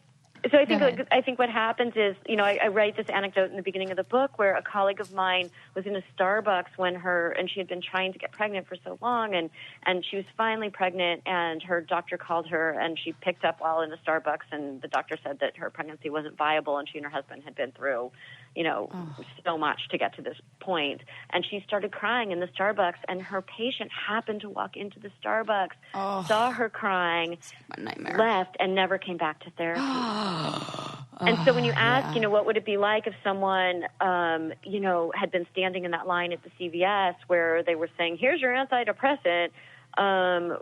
So I think what happens is, I write this anecdote in the beginning of the book where a colleague of mine was in a Starbucks and she had been trying to get pregnant for so long, and she was finally pregnant, and her doctor called her, and she picked up while in a Starbucks, and the doctor said that her pregnancy wasn't viable, and she and her husband had been through, so much to get to this point. And she started crying in the Starbucks, and her patient happened to walk into the Starbucks, saw her crying, left, and never came back to therapy. And so when you ask, what would it be like if someone, had been standing in that line at the CVS where they were saying, here's your antidepressant,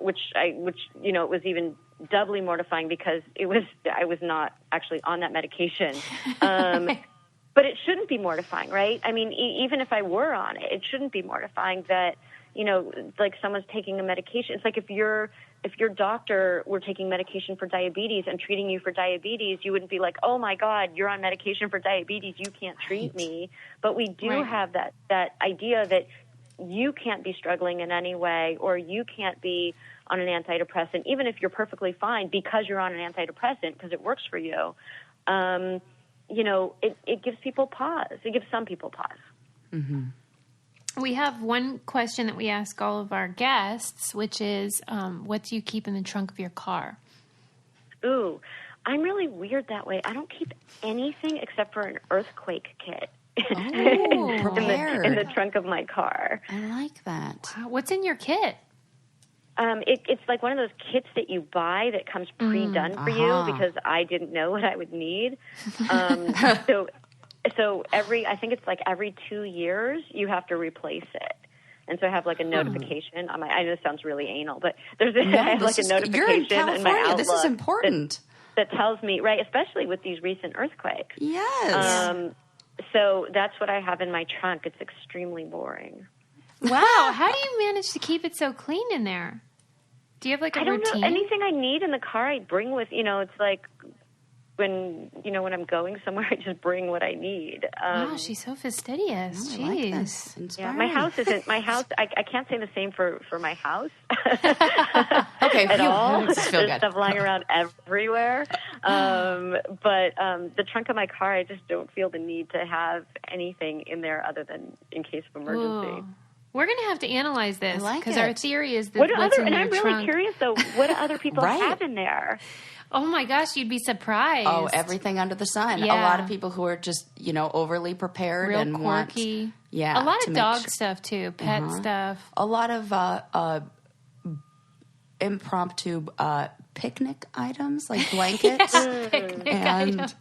which it was even doubly mortifying because I was not actually on that medication. But it shouldn't be mortifying, right? I mean, even if I were on it, it shouldn't be mortifying that, like someone's taking a medication. It's like if your doctor were taking medication for diabetes and treating you for diabetes, you wouldn't be like, oh my God, you're on medication for diabetes, you can't treat me. But we do have that idea that you can't be struggling in any way, or you can't be on an antidepressant, even if you're perfectly fine because you're on an antidepressant because it works for you. It gives people pause. It gives some people pause. Mm-hmm. We have one question that we ask all of our guests, which is, what do you keep in the trunk of your car? Ooh, I'm really weird that way. I don't keep anything except for an earthquake kit in the trunk of my car. I like that. Wow. What's in your kit? It's like one of those kits that you buy that comes pre-done for you because I didn't know what I would need. So every 2 years you have to replace it. And so I have like a notification on I know this sounds really anal, but I have like a notification you're in California. in my Outlook. This is important. That tells me, right, especially with these recent earthquakes. Yes. So that's what I have in my trunk. It's extremely boring. Wow. How do you manage to keep it so clean in there? Do you have like a routine? I don't know. Anything I need in the car, I bring with, it's like when I'm going somewhere, I just bring what I need. Wow, she's so fastidious. Oh, I like this. Yeah, my house, I can't say the same for my house. Okay. At all. There's stuff lying around everywhere. But the trunk of my car, I just don't feel the need to have anything in there other than in case of emergency. Ooh. We're going to have to analyze this because our theory is that I'm really curious, though, what do other people have in there? Oh, my gosh, you'd be surprised. Oh, everything under the sun. Yeah. A lot of people who are just, overly prepared real and quirky. A lot of dog stuff, too, pet stuff. A lot of impromptu picnic items, like blankets. items.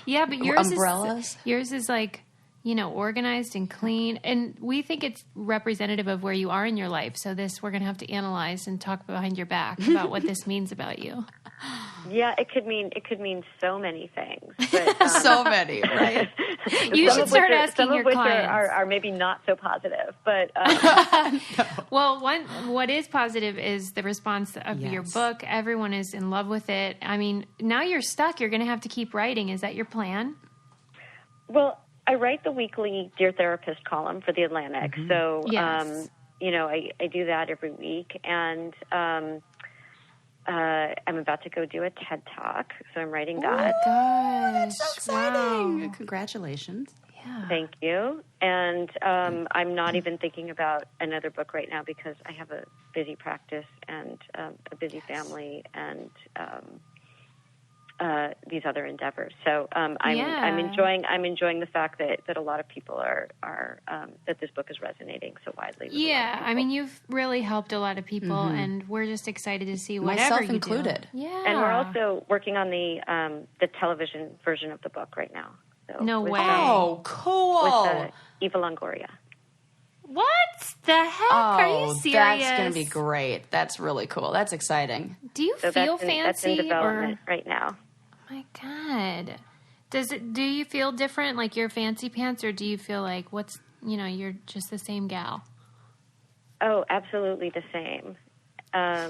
Yeah, but umbrellas. Yours is like... organized and clean. And we think it's representative of where you are in your life. So we're going to have to analyze and talk behind your back about what this means about you. Yeah, it could mean so many things. But, so many, right? You should start asking your clients. Some of which are maybe not so positive. But Well, what is positive is the response of your book. Everyone is in love with it. I mean, now you're stuck. You're going to have to keep writing. Is that your plan? Well, I write the weekly Dear Therapist column for The Atlantic. Mm-hmm. So, yes. I do that every week. And I'm about to go do a TED Talk. So I'm writing that. Oh, gosh. So exciting. Wow. Congratulations. Yeah. Thank you. And I'm not even thinking about another book right now because I have a busy practice and a busy family and these other endeavors. So I'm enjoying the fact that a lot of people are that this book is resonating so widely. With a lot of people. I mean, you've really helped a lot of people, and we're just excited to see whatever myself you included. do. Yeah, and we're also working on the television version of the book right now. So no way! Oh, cool! With Eva Longoria. What the heck? Are you serious? That's going to be great. That's really cool. That's exciting. Do you feel fancy? That's in development right now. Oh my God. Do you feel different, like you're fancy pants, or do you feel like you're just the same gal? Oh, absolutely the same. I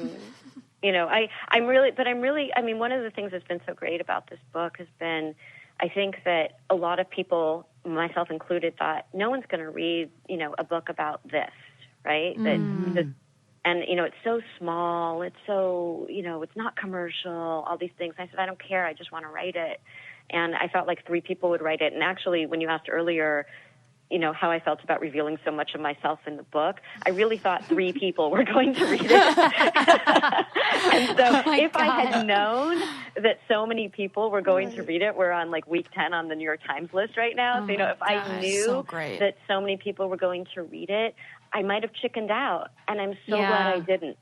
mean, one of the things that's been so great about this book has been, I think that a lot of people, myself included, thought no one's going to read, a book about this, right? And, it's so small. It's so, it's not commercial, all these things. I said, I don't care. I just want to write it. And I felt like 3 people would write it. And actually, when you asked earlier, how I felt about revealing so much of myself in the book, I really thought 3 people were going to read it. And so if I had known that so many people were going to read it, we're on like week 10 on the New York Times list right now. So, if I knew that so many people were going to read it, I might have chickened out. And I'm so glad I didn't.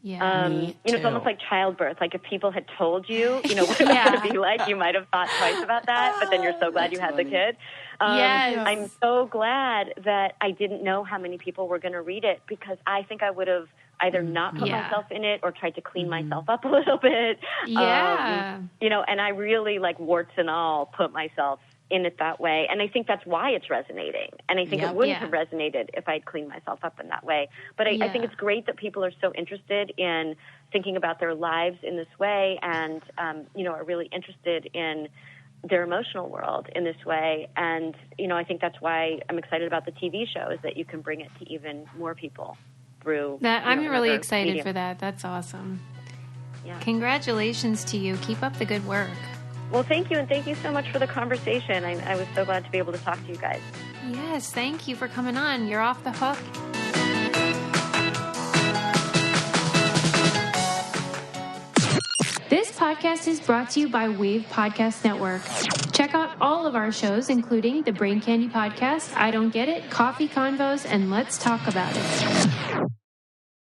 Yeah. It's almost like childbirth. Like if people had told you, what it was going to be like, you might have thought twice about that, but then you're so glad you had the kid. Yes. I'm so glad that I didn't know how many people were going to read it, because I think I would have either not put myself in it or tried to clean myself up a little bit. Yeah. And I really, like warts and all, put myself in it that way. And I think that's why it's resonating. And I think it wouldn't have resonated if I'd cleaned myself up in that way. But I think it's great that people are so interested in thinking about their lives in this way and, are really interested in their emotional world in this way. And, I think that's why I'm excited about the TV show, is that you can bring it to even more people through that. I'm really excited medium. for that. That's awesome. Yeah. Congratulations to you. Keep up the good work. Well, thank you, and thank you so much for the conversation. I was so glad to be able to talk to you guys. Yes, thank you for coming on. You're off the hook. This podcast is brought to you by Wave Podcast Network. Check out all of our shows, including the Brain Candy Podcast, I Don't Get It, Coffee Convos, and Let's Talk About It.